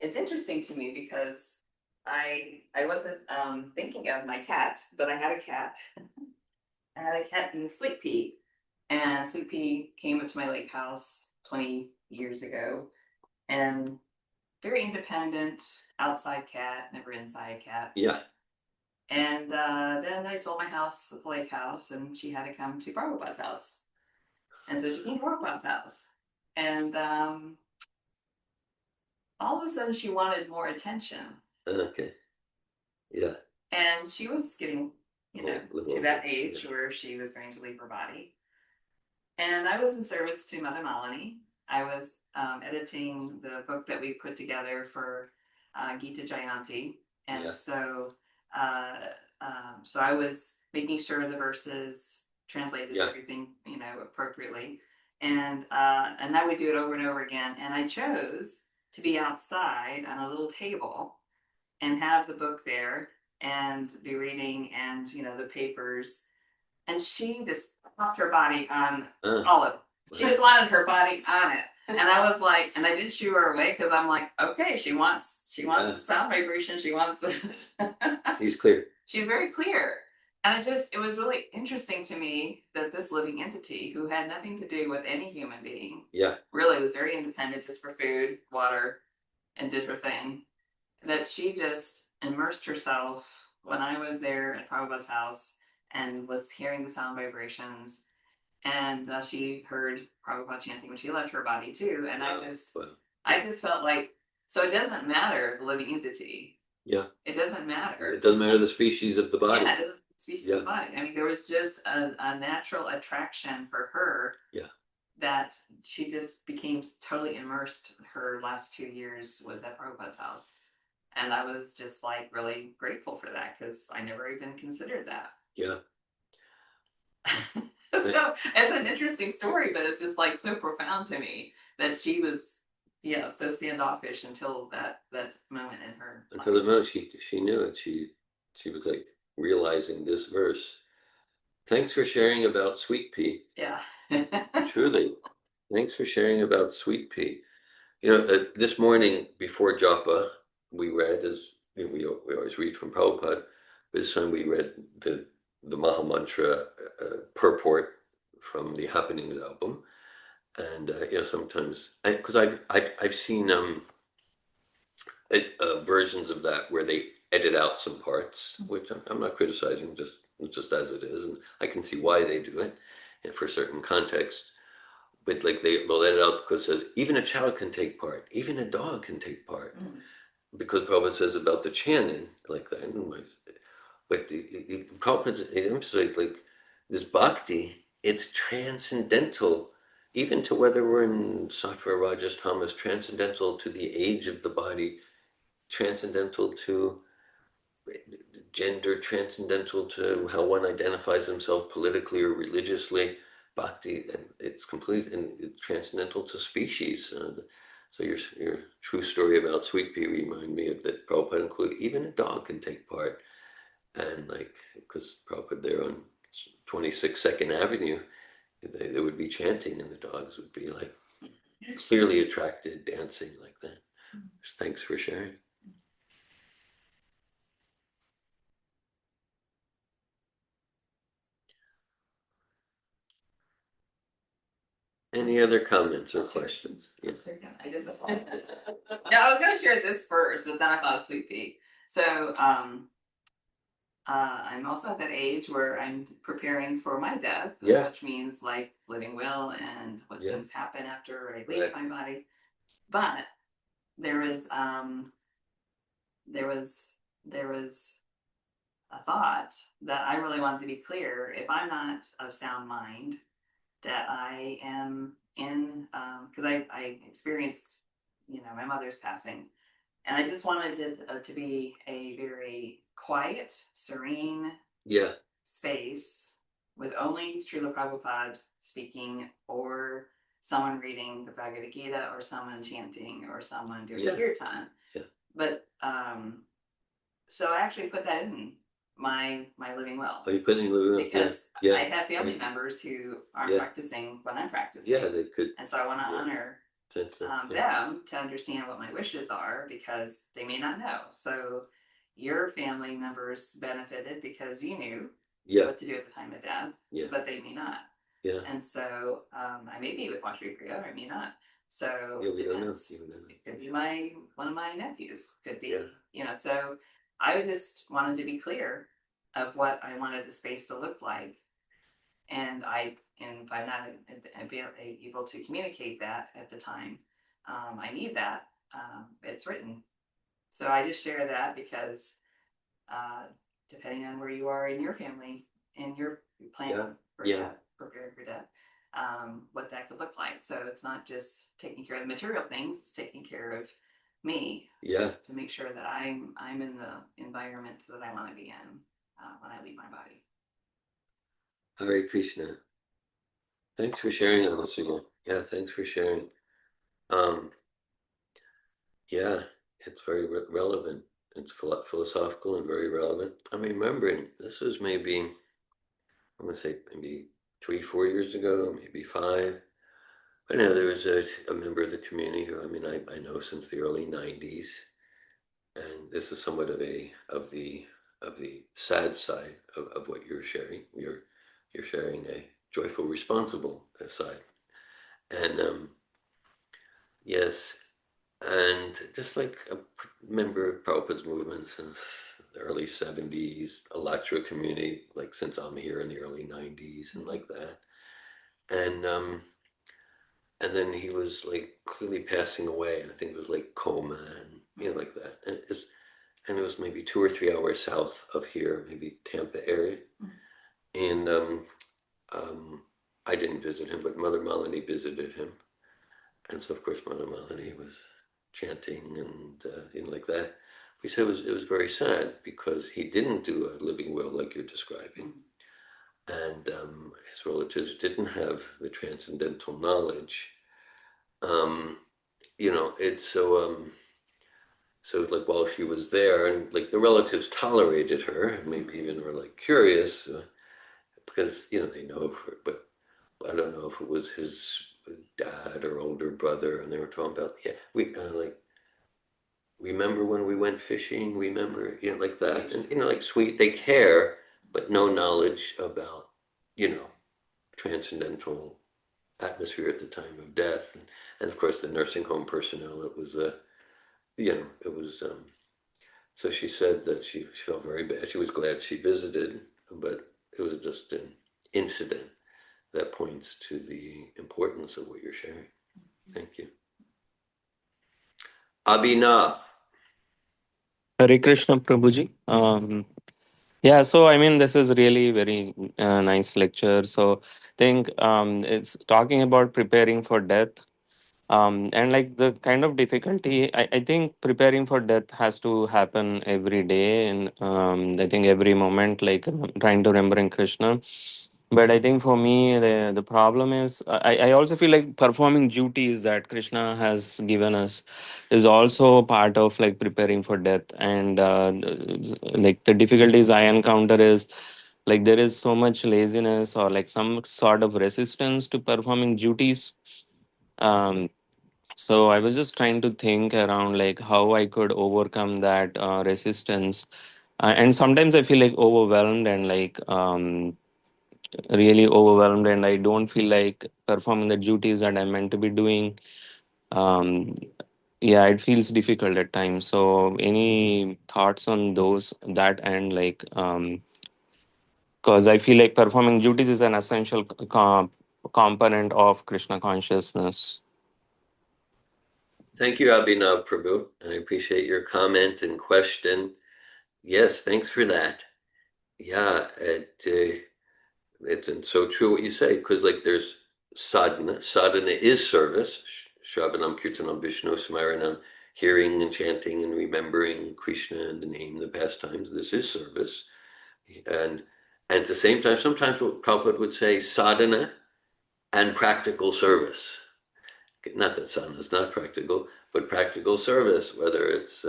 it's interesting to me because I wasn't thinking of my cat, but I had a cat. I had a cat named Sweet Pea, and Sweet Pea came up to my lake house 20 years ago, and very independent, outside cat, never inside cat. Yeah. And then I sold my house at the lake house, and she had to come to Prabhupada's house. And so she came to Prabhupada's house. And all of a sudden she wanted more attention. Okay. Yeah. And she was getting, to that age where she was going to leave her body. And I was in service to Mother Malini. I was editing the book that we put together for Gita Jayanti. And so I was making sure the verses translated everything, appropriately. And I would do it over and over again. And I chose to be outside on a little table and have the book there and be reading and, the papers. And she just popped her body on all of it. She just wanted her body on it. And I was like, and I didn't shoo her away because I'm like, okay, she wants the sound vibration. She wants this. She's clear. She's very clear. And it was really interesting to me that this living entity who had nothing to do with any human being, really was very independent just for food, water, and did her thing, that she just immersed herself when I was there at Prabhupada's house and was hearing the sound vibrations. And she heard Prabhupada chanting when she left her body too. And I just felt like, so it doesn't matter the living entity. Yeah. It doesn't matter. It doesn't matter the species of the body. Yeah, it doesn't species of the body. I mean, there was just a natural attraction for her. Yeah. That she just became totally immersed. Her last 2 years was at Prabhupada's house. And I was just like really grateful for that because I never even considered that. Yeah. So it's an interesting story, but it's just like so profound to me that she was, so standoffish until that moment in her life. Until the moment she knew it. She was like realizing this verse. Thanks for sharing about Sweet Pea. Yeah. Truly. Thanks for sharing about Sweet Pea. This morning before Japa, we read, as we always read from Prabhupada, this time we read the Maha Mantra purport from the Happenings album. And sometimes, because I've seen versions of that where they edit out some parts, which I'm not criticizing, just as it is, and I can see why they do it, and for certain contexts. But like they'll edit out because it says even a child can take part, even a dog can take part, because Prabhupada says about the chanting like that. But Prabhupada emphasizes like this bhakti, it's transcendental, even to whether we're in Sattva, Rajas, Tamas, transcendental to the age of the body, transcendental to gender transcendental to how one identifies himself politically or religiously. Bhakti, and it's complete and it's transcendental to species. So your true story about Sweet Pea remind me of that. Prabhupada included even a dog can take part, and like because Prabhupada there on 26 Second Avenue, they would be chanting, and the dogs would be like clearly attracted, dancing like that. Thanks for sharing. Any other comments or questions? Yes. I just no, I was gonna share this first, but then I thought of Sweet Pea. So I'm also at that age where I'm preparing for my death, which means like living well and what things happen after I leave my body. But there was a thought that I really wanted to be clear. If I'm not of sound mind, that I am in, because I experienced, my mother's passing, and I just wanted it to be a very quiet, serene space with only Srila Prabhupada speaking, or someone reading the Bhagavad Gita, or someone chanting, or someone doing kirtan. But so I actually put that in my living will. Oh, you put in living will? Because I have family members who aren't practicing when I'm practicing. Yeah, they could. And so I want to honor them to understand what my wishes are, because they may not know. So your family members benefited because you knew what to do at the time of death, but they may not. Yeah. And so I may be with Watchri Priya, or I may not. So we don't know. It could be one of my nephews. Could be, so I just wanted to be clear of what I wanted the space to look like. And if I'm not able to communicate that at the time, I need that. It's written. So I just share that because depending on where you are in your family, in your plan for death, preparing for death, what that could look like. So it's not just taking care of the material things, it's taking care of me to make sure that I'm in the environment that I want to be in when I leave my body. Hare Krishna. Thanks for sharing on this again. Yeah, thanks for sharing. It's very relevant. It's philosophical and very relevant. I'm remembering this was maybe, I'm going to say maybe 3-4 years ago, maybe 5. I know there was a member of the community who I know since the early 90s, and this is somewhat of the sad side of what you're sharing. You're sharing a joyful, responsible side, and yes, and just like a member of Prabhupada's movement since the early 70s, a Alatra community, like since I'm here in the early 90s and like that, and then he was like clearly passing away, and I think it was like coma and like that, and it was maybe 2 or 3 hours south of here, maybe Tampa area, and I didn't visit him, but Mother Malini visited him, and so of course Mother Malini was chanting and like that. We said it was very sad because he didn't do a living will like you're describing, and his relatives didn't have the transcendental knowledge. It's so like while she was there, and like the relatives tolerated her, maybe even were like curious because they know of her, but I don't know if it was his dad or older brother, and they were talking about we like remember when we went fishing, remember like that, and like sweet, they care, but no knowledge about transcendental atmosphere at the time of death, and of course the nursing home personnel. It was it was. So she said that she felt very bad. She was glad she visited, but it was just an incident that points to the importance of what you're sharing. Thank you. Abhinav. Hare Krishna Prabhuji. This is really very nice lecture. So, I think it's talking about preparing for death. And like the kind of difficulty, I think preparing for death has to happen every day, and I think every moment, like trying to remembering Krishna. But I think for me, the problem is I also feel like performing duties that Krishna has given us is also part of like preparing for death. And like the difficulties I encounter is like there is so much laziness or like some sort of resistance to performing duties. Um, so I was just trying to think around like how I could overcome that resistance. And sometimes I feel like overwhelmed and like really overwhelmed, and I don't feel like performing the duties that I'm meant to be doing. Um, yeah, it feels difficult at times. So any thoughts on those that end, like because I feel like performing duties is an essential component of Krishna consciousness. Thank you, Abhinav Prabhu. I appreciate your comment and question. Yes, thanks for that. Yeah, it's so true what you say, because like there's sadhana. Sadhana is service. Shravanam, Kirtanam, Vishnu, Smaranam, hearing and chanting and remembering Krishna and the name, the pastimes. This is service. And at the same time, sometimes what Prabhupada would say, sadhana and practical service. Not that sadhana is not practical, but practical service, whether it's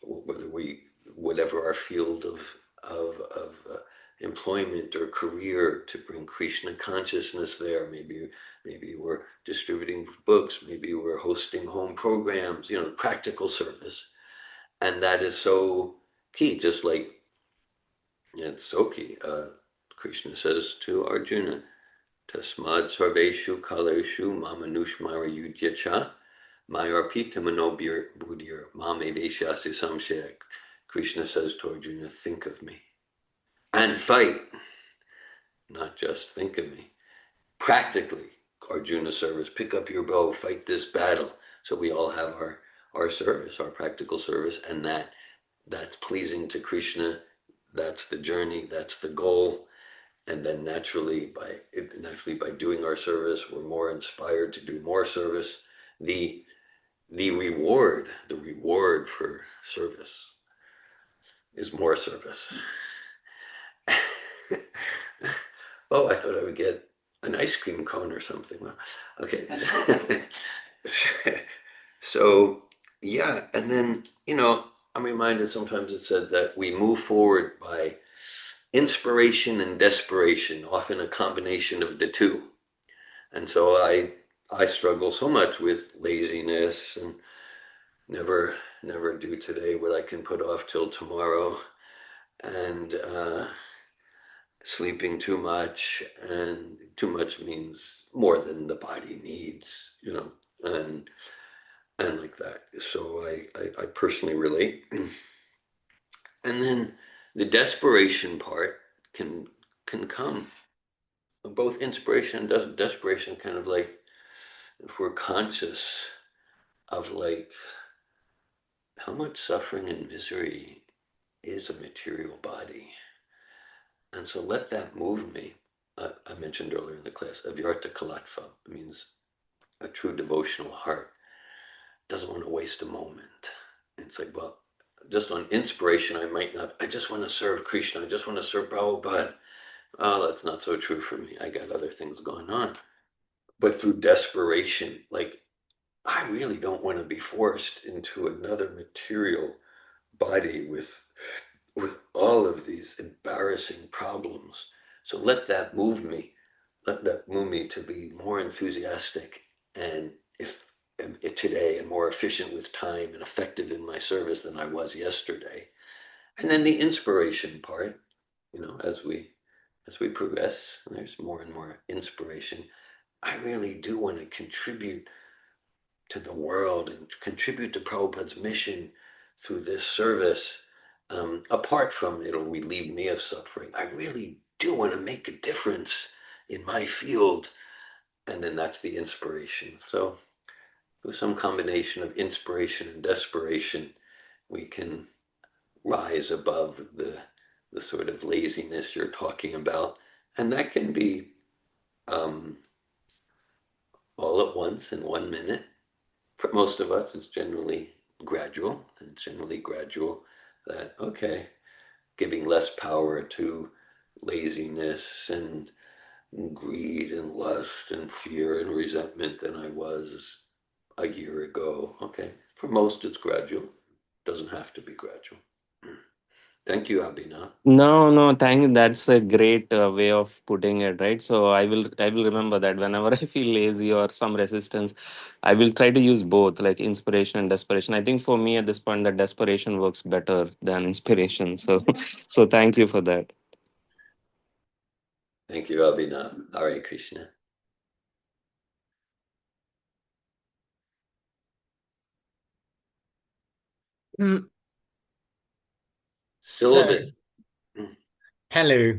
whether we whatever our field of employment or career, to bring Krishna consciousness there. Maybe we're distributing books, maybe we're hosting home programs, practical service. And that is so key, just like it's so key. Krishna says to Arjuna, Tasmad sarveshu kaleshu mamanushmara yudyacha mayarpita manobir buddhir mame veshyasi samshayak. Krishna says to Arjuna, think of me and fight, not just think of me. Practically, Arjuna service, pick up your bow, fight this battle. So we all have our service, our practical service, and that's pleasing to Krishna. That's the journey, that's the goal. And then naturally by doing our service, we're more inspired to do more service. The reward for service is more service. Oh, I thought I would get an ice cream cone or something. Well, okay. So yeah, and then I'm reminded sometimes it said that we move forward by inspiration and desperation, often a combination of the two. And so I struggle so much with laziness and never do today what I can put off till tomorrow, and sleeping too much, and too much means more than the body needs, and like that. So I personally relate. And then the desperation part can come. Both inspiration and desperation, kind of like if we're conscious of like how much suffering and misery is a material body. And so let that move me. I mentioned earlier in the class, avyarta kalatva means a true devotional heart doesn't want to waste a moment. And it's like, well, just on inspiration, I just want to serve Krishna, I just want to serve Prabhupada. Oh, that's not so true for me. I got other things going on. But through desperation, like, I really don't want to be forced into another material body with all of these embarrassing problems. So let that move me. Let that move me to be more enthusiastic and if today and more efficient with time and effective in my service than I was yesterday. And then the inspiration part, as we progress, there's more and more inspiration. I really do want to contribute to the world and contribute to Prabhupada's mission through this service. Apart from it'll relieve me of suffering, I really do want to make a difference in my field. And then that's the inspiration. So through some combination of inspiration and desperation, we can rise above the sort of laziness you're talking about. And that can be all at once in 1 minute, For most of us, it's generally gradual. That, okay, giving less power to laziness and greed and lust and fear and resentment than I was a year ago. Okay, for most, it's gradual. Doesn't have to be gradual. Thank you, Abhinav. No, no, thank. That's a great way of putting it, right? So I will remember that whenever I feel lazy or some resistance, I will try to use both, like inspiration and desperation. I think for me at this point, that desperation works better than inspiration. So, so thank you for that. Thank you, Abhinav. Hare Krishna. Mm, Sylvan. hello.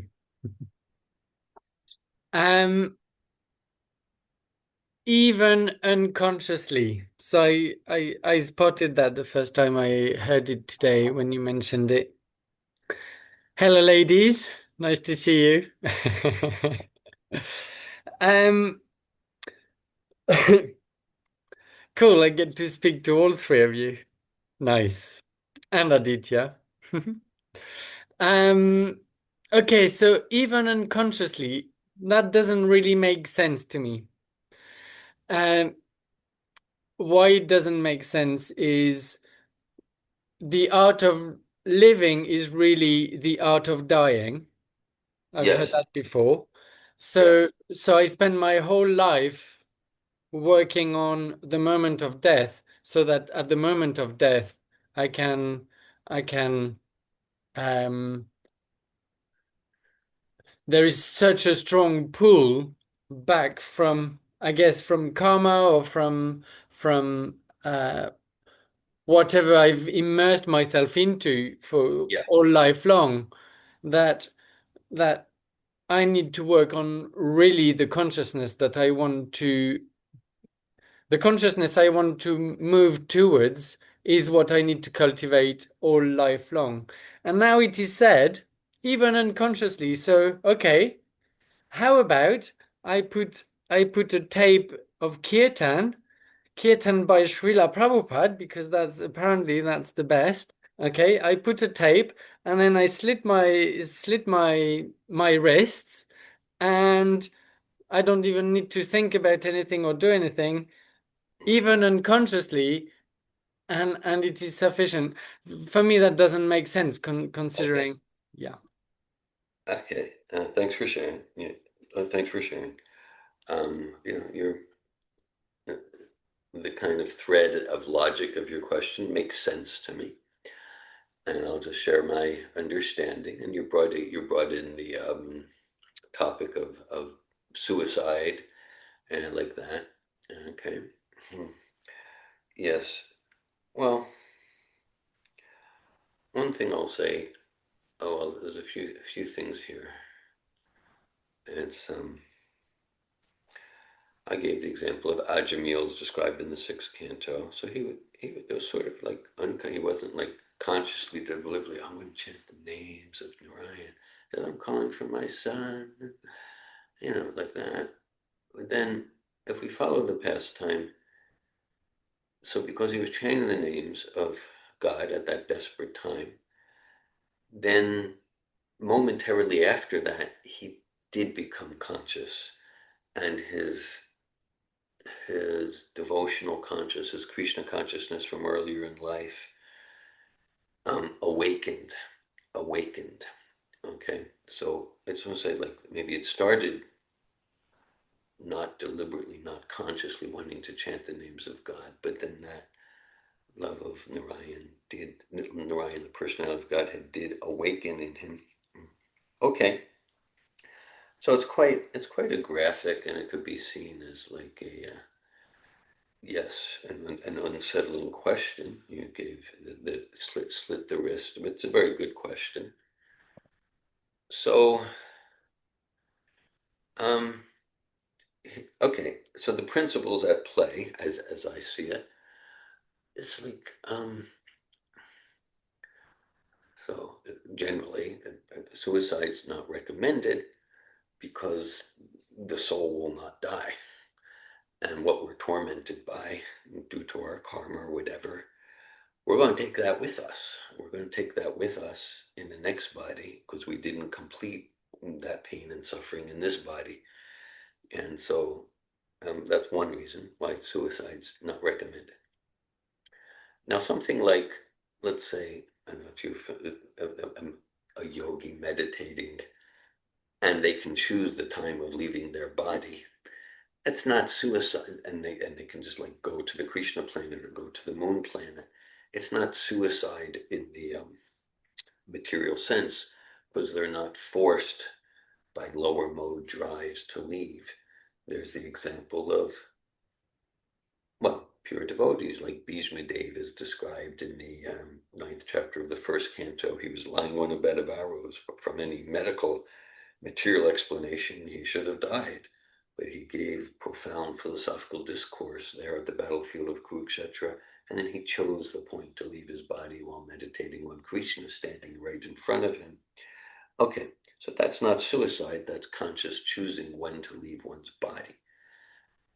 Um, even unconsciously. So I spotted that the first time I heard it today when you mentioned it. Hello, ladies. Nice to see you. um, cool. I get to speak to all three of you. Nice. And Aditya. um, okay, so even unconsciously, that doesn't really make sense to me. Um, why it doesn't make sense is the art of living is really the art of dying. I've heard Yes. that before. Yes. So I spend my whole life working on the moment of death so that at the moment of death I can um there is such a strong pull back from, I guess, from karma or from whatever I've immersed myself into for Yeah. all life long, that that I need to work on really the consciousness I want to move towards is what I need to cultivate all life long. And now it is said, even unconsciously, so okay, how about I put a tape of Kirtan by Srila Prabhupada, because that's the best. Okay, I put a tape and then I slit my wrists, and I don't even need to think about anything or do anything, even unconsciously, and it is sufficient. For me, that doesn't make sense considering. Okay. Yeah. Okay. Thanks for sharing. Yeah. Thanks for sharing. You're the kind of thread of logic of your question makes sense to me, and I'll just share my understanding. And you brought in the topic of suicide and like that. Okay. Hmm. Yes. Well, one thing I'll say. Oh, well, there's a few things here. It's I gave the example of Ajamil's described in the sixth canto. So it was sort of like he wasn't like consciously deliberately, I'm going to chant the names of Narayan, and I'm calling for my son, like that. But then, if we follow the pastime, so because he was chanting the names of God at that desperate time, then momentarily after that, he did become conscious, and his devotional consciousness, his Krishna consciousness from earlier in life, awakened. Okay, so I just want to say, like, maybe it started not deliberately, not consciously wanting to chant the names of God, but then that love of Narayan, the personality of Godhead, did awaken in him. Okay, so it's quite a graphic, and it could be seen as like a yes, an unsettling question. You gave the slit the wrist. It's a very good question. So, um, okay. So the principles at play, as I see it, is like so generally, suicide's not recommended because the soul will not die. and what we're tormented by due to our karma or whatever, we're going to take that with us. We're going to take that with us in the next body because we didn't complete that pain and suffering in this body. And so that's one reason why suicide's not recommended. Now, something like, let's say, I don't know if you're a yogi meditating and they can choose the time of leaving their body. That's not suicide, and they can just like go to the Krishna planet or go to the moon planet. It's not suicide in the material sense because they're not forced by lower mode drives to leave. There's the example of, well, pure devotees like Bhishma Dev is described in the ninth chapter of the first canto. He was lying on a bed of arrows. From any medical material explanation, he should have died. But he gave profound philosophical discourse there at the battlefield of Kurukshetra, and then he chose the point to leave his body while meditating on Krishna standing right in front of him. Okay, so that's not suicide, that's conscious choosing when to leave one's body.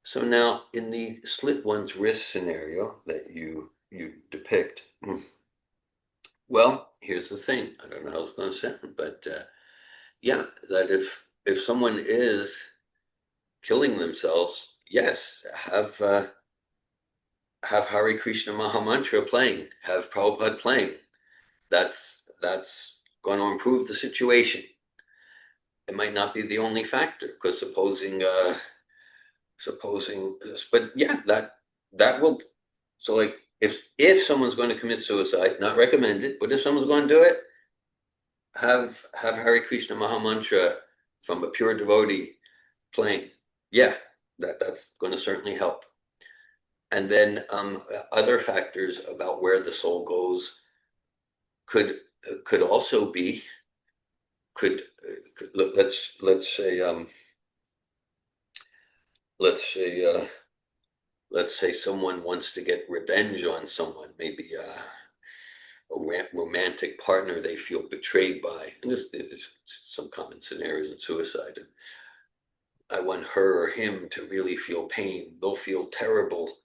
So now in the slit one's wrist scenario that you depict, well, here's the thing. I don't know how it's going to sound, but yeah, that if someone is killing themselves, yes, have Hare Krishna Maha Mantra playing, have Prabhupada playing. That's going to improve the situation. It might not be the only factor, because supposing, but yeah, that will. So like, if someone's going to commit suicide, not recommended, but if someone's going to do it, have Hare Krishna Maha Mantra from a pure devotee playing. Yeah, that's going to certainly help. And then other factors about where the soul goes could also be, let's say someone wants to get revenge on someone, maybe a romantic partner they feel betrayed by, and there's some common scenarios in suicide. I want her or him to really feel pain. They'll feel terrible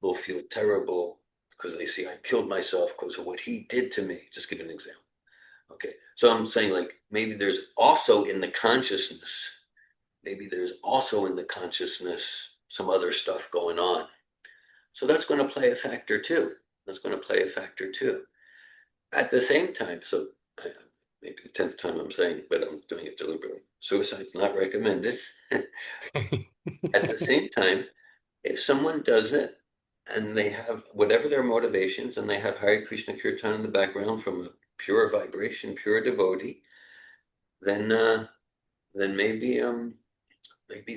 because they see I killed myself because of what he did to me. Just give an example. Okay, so I'm saying like maybe there's also in the consciousness, some other stuff going on. So that's going to play a factor too. At the same time, so maybe the 10th time I'm saying, but I'm doing it deliberately. Suicide's not recommended. At the same time, if someone does it and they have whatever their motivations and they have Hare Krishna Kirtan in the background from a pure vibration, pure devotee, then maybe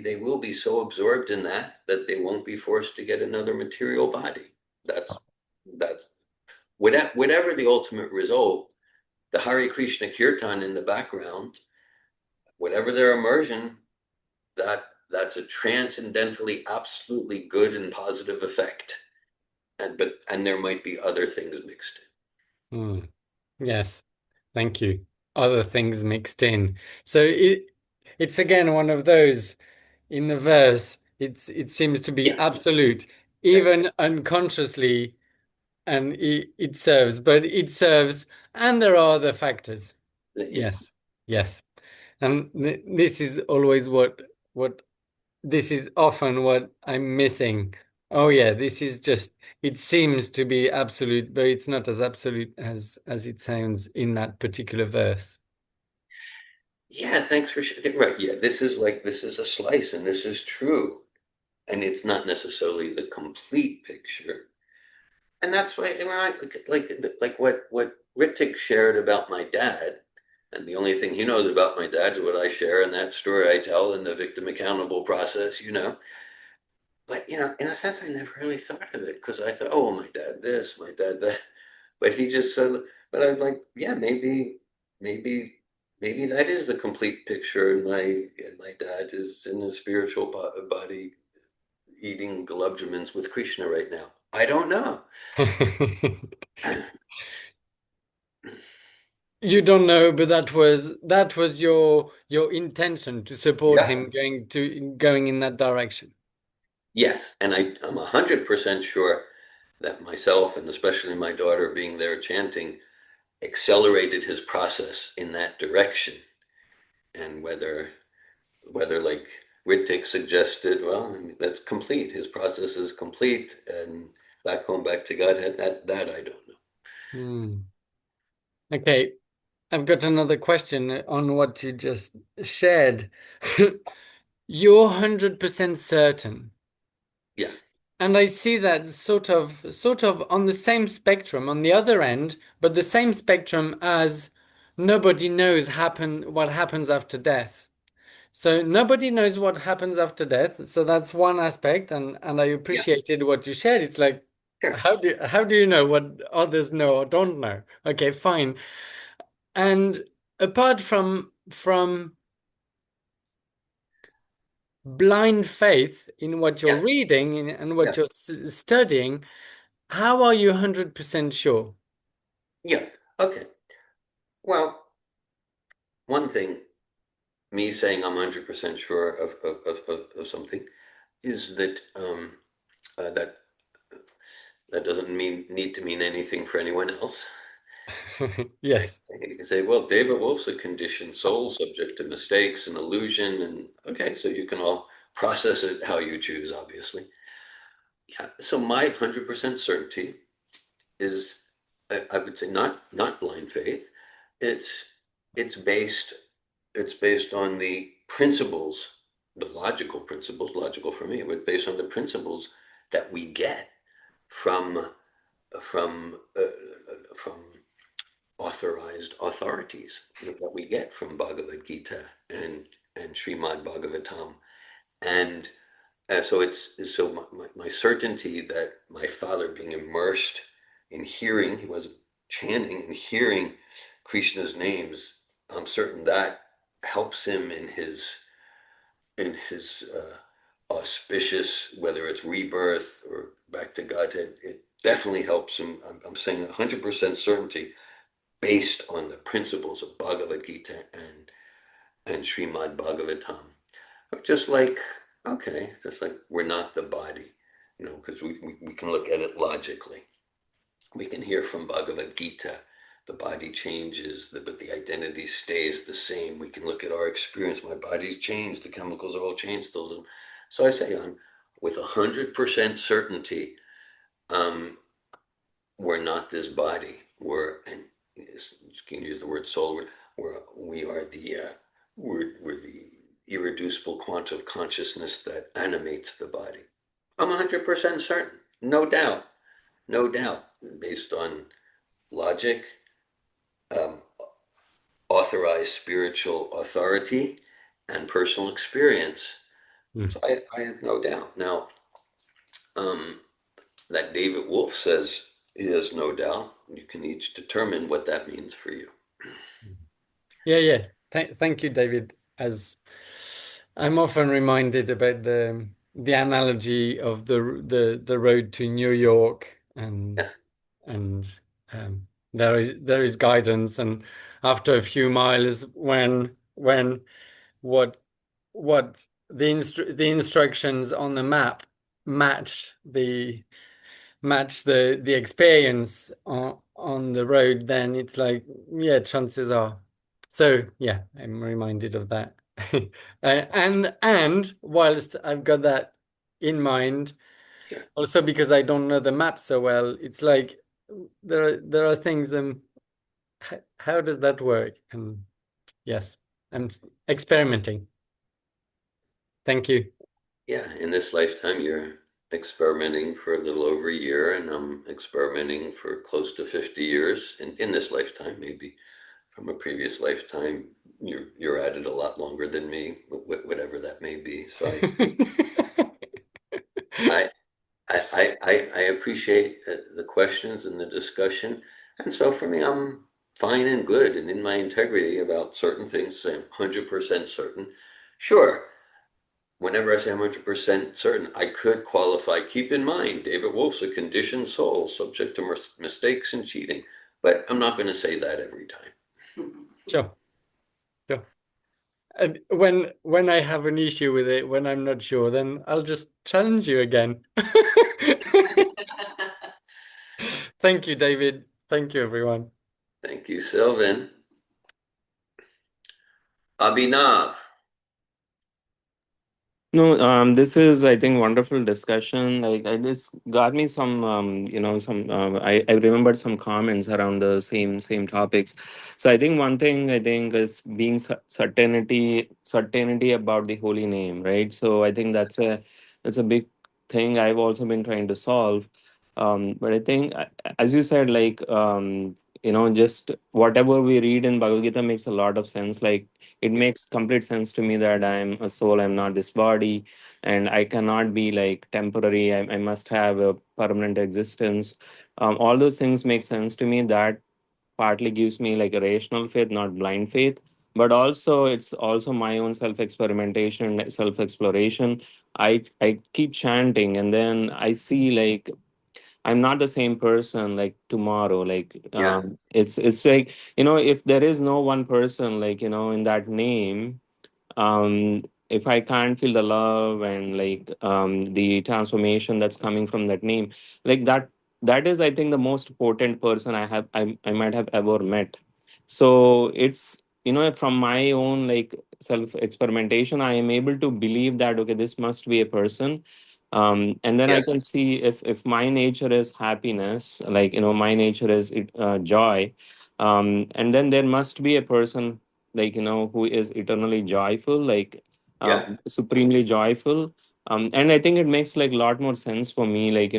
they will be so absorbed in that they won't be forced to get another material body. That's whatever the ultimate result, the Hare Krishna Kirtan in the background, whatever their immersion, that's a transcendentally absolutely good and positive effect. And there might be other things mixed in. Yes, thank you. Other things mixed in. So it's again one of those in the verse. It seems to be absolute, even unconsciously, and it serves, but it serves, and there are other factors. Yes, yes, and this is always what this is often what I'm missing. Oh yeah, this is just, it seems to be absolute, but it's not as absolute as it sounds in that particular verse. Yeah, thanks for right. Yeah, this is a slice, and this is true, and it's not necessarily the complete picture. And that's why, like what Ritik shared about my dad, and the only thing he knows about my dad is what I share and that story I tell in the victim accountable process, But in a sense, I never really thought of it because I thought, oh, my dad this, my dad that. But he just said, but I'm like, yeah, maybe, maybe that is the complete picture. And my dad is in a spiritual body eating gulab jamins with Krishna right now. I don't know. You don't know, but that was your intention to support Yeah, him going in that direction. Yes, and I'm 100% sure that myself and especially my daughter being there chanting accelerated his process in that direction. And whether like Rittik suggested, well, I mean, that's complete. His process is complete, and back home, back to Godhead. That I don't know. Hmm. Okay, I've got another question on what you just shared. You're 100% certain. Yeah, And I see that sort of on the same spectrum, on the other end, but the same spectrum as nobody knows what happens after death. So nobody knows what happens after death. So that's one aspect, and I yeah, appreciated what you shared. It's like, sure, how do you know what others know or don't know? Okay, fine. And apart from blind faith in what you're yeah, reading and what yeah, you're studying, how are you 100% sure? yeah. Okay. Well, one thing, me saying I'm 100% sure of something is that that doesn't need to mean anything for anyone else. Right? Yes. You can say, well, David Wolf's a conditioned soul subject to mistakes and illusion, and okay, so you can all process it how you choose, obviously. Yeah, so my 100% certainty is, I would say, not blind faith. It's it's based it's based on the principles, the logical principles, logical for me, but based on the principles that we get from from from authorized authorities that we get from Bhagavad Gita and Srimad Bhagavatam, and so it's so my certainty that my father being immersed in hearing, he wasn't chanting and hearing Krishna's names. I'm certain that helps him in his auspicious, whether it's rebirth or back to Godhead. It definitely helps him. I'm saying 100% certainty based on the principles of Bhagavad Gita and Srimad Bhagavatam. Just like, okay, just like we're not the body, because we can look at it logically. We can hear from Bhagavad Gita, the body changes, but the identity stays the same. We can look at our experience. My body's changed. The chemicals are all changed. So I say I'm with 100% certainty, um, we're not this body. And you can use the word soul. We are we're the irreducible quantum of consciousness that animates the body. I'm 100% certain, no doubt, no doubt, based on logic, um, authorized spiritual authority, and personal experience. Mm. So I have no doubt. Now, um, that David Wolf says he has no doubt. You can each determine what that means for you. Yeah, yeah. Thank you, David. As I'm often reminded about the analogy of the road to New York, Yeah, and there is guidance, and after a few miles, when what what the instructions on the map match the experience on the road, then it's like, yeah, chances are. So yeah, I'm reminded of that. And whilst I've got that in mind, yeah, also because I don't know the map so well, it's like there are things, how does that work? And yes, I'm experimenting. Thank you. yeah. In this lifetime, you're experimenting for a little over a year, and I'm experimenting for close to 50 years. In this lifetime, maybe from a previous lifetime, you're at it a lot longer than me, whatever that may be. So I, I appreciate the questions and the discussion. And so for me, I'm fine and good and in my integrity about certain things. I'm 100% certain. Sure, whenever I say I'm 100% certain, I could qualify. Keep in mind, David Wolf's a conditioned soul subject to mistakes and cheating. But I'm not going to say that every time. Sure, sure. And when I have an issue with it, when I'm not sure, then I'll just challenge you again. Thank you, David. Thank you, everyone. Thank you, Sylvan. Abhinav. No, this is, I think, wonderful discussion. Like, this got me some, I remembered some comments around the same topics. So I think one thing I think is being certainty about the holy name, right? So I think that's a big thing I've also been trying to solve. But I think, as you said, like, just whatever we read in Bhagavad Gita makes a lot of sense. Like, it makes complete sense to me that I'm a soul, I'm not this body, and I cannot be like temporary. I must have a permanent existence. All those things make sense to me. That partly gives me like a rational faith, not blind faith. But also, it's also my own self experimentation, self exploration. I keep chanting, and then I see like I'm not the same person like tomorrow. Like, Yeah. it's like, if there is no one person, like, in that name, if I can't feel the love and like the transformation that's coming from that name, like that is, I think, the most potent person I might have ever met. So it's, from my own like self experimentation, I am able to believe that, okay, this must be a person. And then I Yes. can see if my nature is happiness, like, my nature is joy. And then there must be a person, like, who is eternally joyful, like, Yeah. supremely joyful. And I think it makes like a lot more sense for me, like,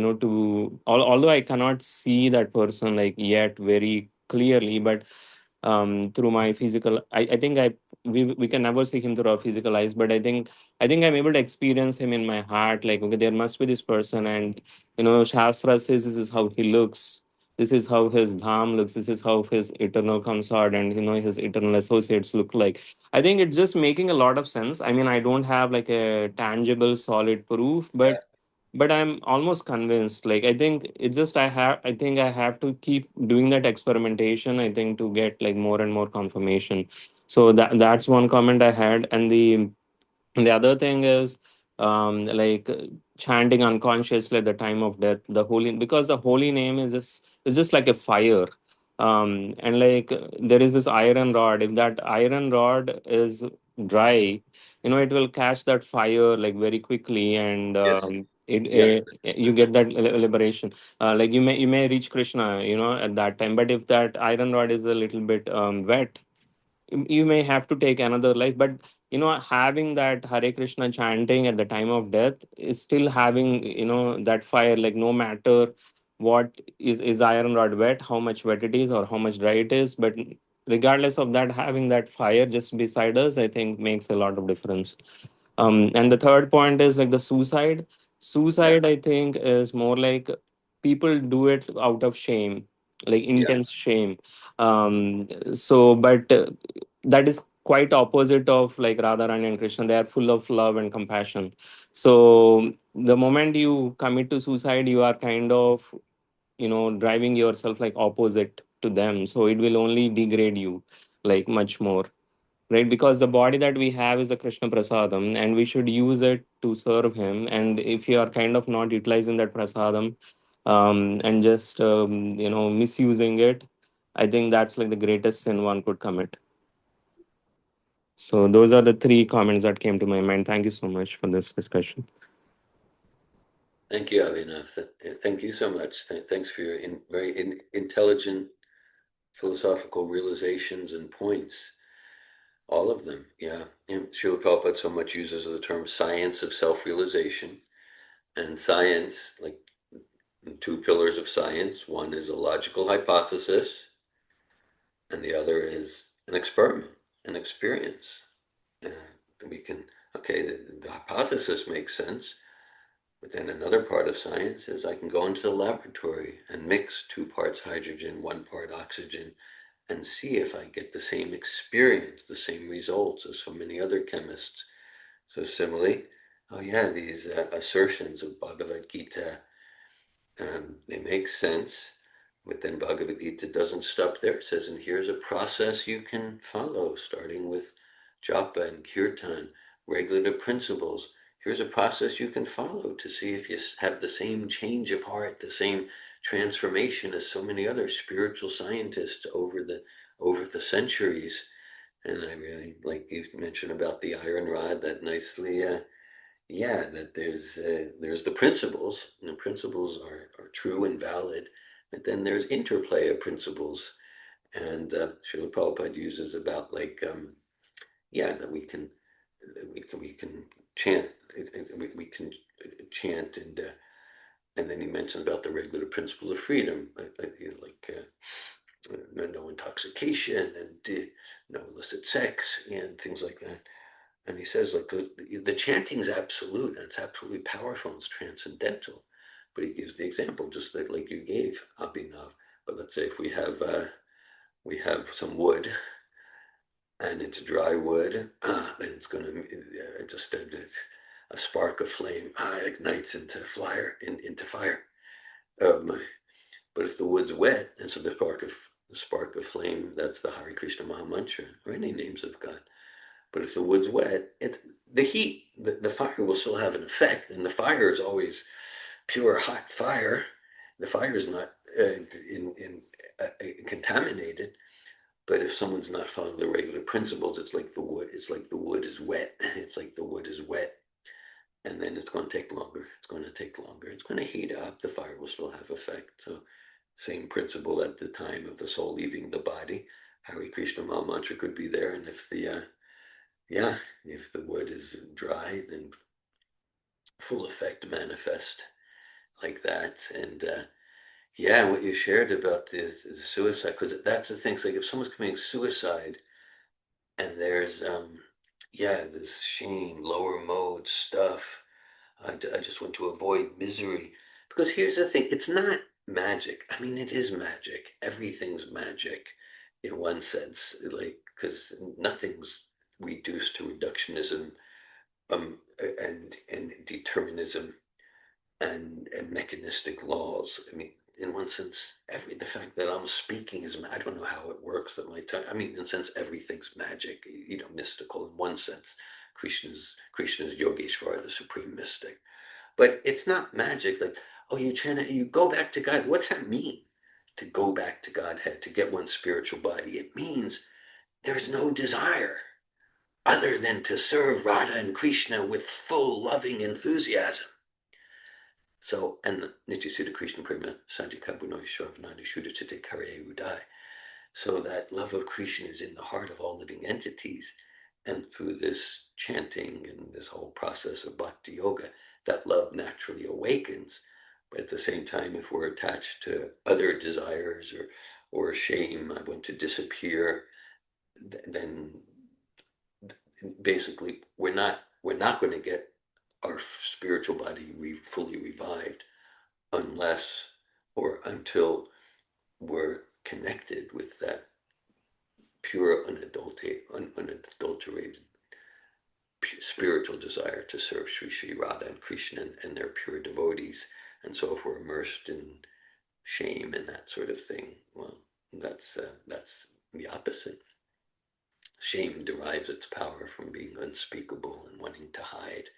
although I cannot see that person like yet very clearly, but through my physical, I think we can never see him through our physical eyes, but I think I'm able to experience him in my heart. Like, okay, there must be this person, and Shastra says this is how he looks, this is how his dham looks, this is how his eternal consort and his eternal associates look like. I think it's just making a lot of sense. I mean, I don't have like a tangible solid proof, Yeah. but I'm almost convinced. Like, I think it's just I think I have to keep doing that experimentation, I think, to get like more and more confirmation. So that's one comment I had. And the other thing is, like, chanting unconsciously at the time of death, the holy, because the holy name is just like a fire. And like, there is this iron rod. If that iron rod is dry, it will catch that fire like very quickly, and Yes. it, Yeah. you get that liberation. Like, you may reach Krishna, at that time. But if that iron rod is a little bit wet, you may have to take another life. But having that Hare Krishna chanting at the time of death is still having that fire. Like, no matter what is iron rod wet, how much wet it is or how much dry it is, but regardless of that, having that fire just beside us, I think, makes a lot of difference. And the third point is like the suicide. Yeah. Suicide, I think, is more like people do it out of shame, like Yeah. intense shame. So, but that is quite opposite of like Radharani and Krishna. They are full of love and compassion. So the moment you commit to suicide, you are kind of, driving yourself like opposite to them. So it will only degrade you like much more, right? Because the body that we have is a Krishna prasadam, and we should use it to serve him. And if you are kind of not utilizing that prasadam, and just misusing it, I think that's like the greatest sin one could commit. So those are the three comments that came to my mind. Thank you so much for this discussion. Thank you, Abhinav. Thank you so much. Thanks for your very intelligent philosophical realizations and points. All of them, yeah. Srila Prabhupada so much uses the term science of self-realization. And science, like two pillars of science, one is a logical hypothesis, and the other is an experiment, an experience. Uh, we can, okay, the hypothesis makes sense, but then another part of science is I can go into the laboratory and mix 2 parts hydrogen, 1 part oxygen, and see if I get the same experience, the same results as so many other chemists. So similarly, oh yeah, these assertions of Bhagavad Gita, they make sense, but then Bhagavad Gita doesn't stop there. It says, and here's a process you can follow, starting with japa and kirtan, regulative principles. Here's a process you can follow to see if you have the same change of heart, the same transformation as so many other spiritual scientists over the centuries. And I really, like you mentioned about the iron rod, that nicely, that there's the principles, and the principles are true and valid, but then there's interplay of principles. And Srila Prabhupada uses about like, that we can chant, we can chant, and then he mentions about the regulative principles of freedom, no intoxication and no illicit sex and things like that. And he says, like, the chanting's absolute, and it's absolutely powerful, and it's transcendental. But he gives the example, just like you gave, Abhinav. But let's say if we have some wood, and it's dry wood, then it's going to just a spark of flame ignites into fire. But if the wood's wet, and so the spark of flame, that's the Hare Krishna Maha Mantra, or any names of God. But if the wood's wet, the heat, the fire will still have an effect, and the fire is always pure hot fire. The fire is not contaminated. But if someone's not following the regular principles, it's like the wood. It's like the wood is wet. It's like the wood is wet, and then it's going to take longer. It's going to take longer. It's going to heat up. The fire will still have effect. So, same principle at the time of the soul leaving the body. Hare Krishna Maha Mantra could be there, and if the wood is dry, then full effect manifest like that. And what you shared about the suicide, because that's the thing. It's like if someone's committing suicide, and there's this shame, lower mode stuff. I just want to avoid misery, because here's the thing: it's not magic. I mean, it is magic. Everything's magic, in one sense, like, because nothing's reduced to reductionism, and determinism, and mechanistic laws. I mean, in one sense, the fact that I'm speaking is, I don't know how it works, that my tongue, I mean, in a sense, everything's magic, mystical in one sense. Krishna's Yogeshvara, the supreme mystic. But it's not magic, like, oh, you chant it, you go back to God. What's that mean? To go back to Godhead, to get one's spiritual body. It means there's no desire other than to serve Radha and Krishna with full loving enthusiasm. So, and Nityasuddha Krishna Prema Sajika Bunoi Sharvanani Shuddha Chitte Kare Udai. So that love of Krishna is in the heart of all living entities. And through this chanting and this whole process of bhakti yoga, that love naturally awakens. But at the same time, if we're attached to other desires or shame, I want to disappear, then basically we're not going to get our spiritual body fully revived unless or until we're connected with that pure, unadulterated spiritual desire to serve Sri Sri Radha and Krishna and their pure devotees. And so if we're immersed in shame and that sort of thing, well, that's the opposite. Shame derives its power from being unspeakable and wanting to hide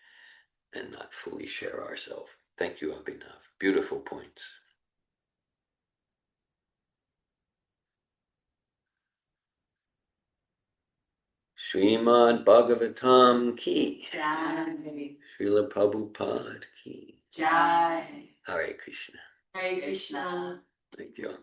and not fully share ourselves. Thank you, Abhinav. Beautiful points. Srimad Bhagavatam ki. Jai. Srila Prabhupada ki. Jai. Hare Krishna. Hare Krishna. Thank you.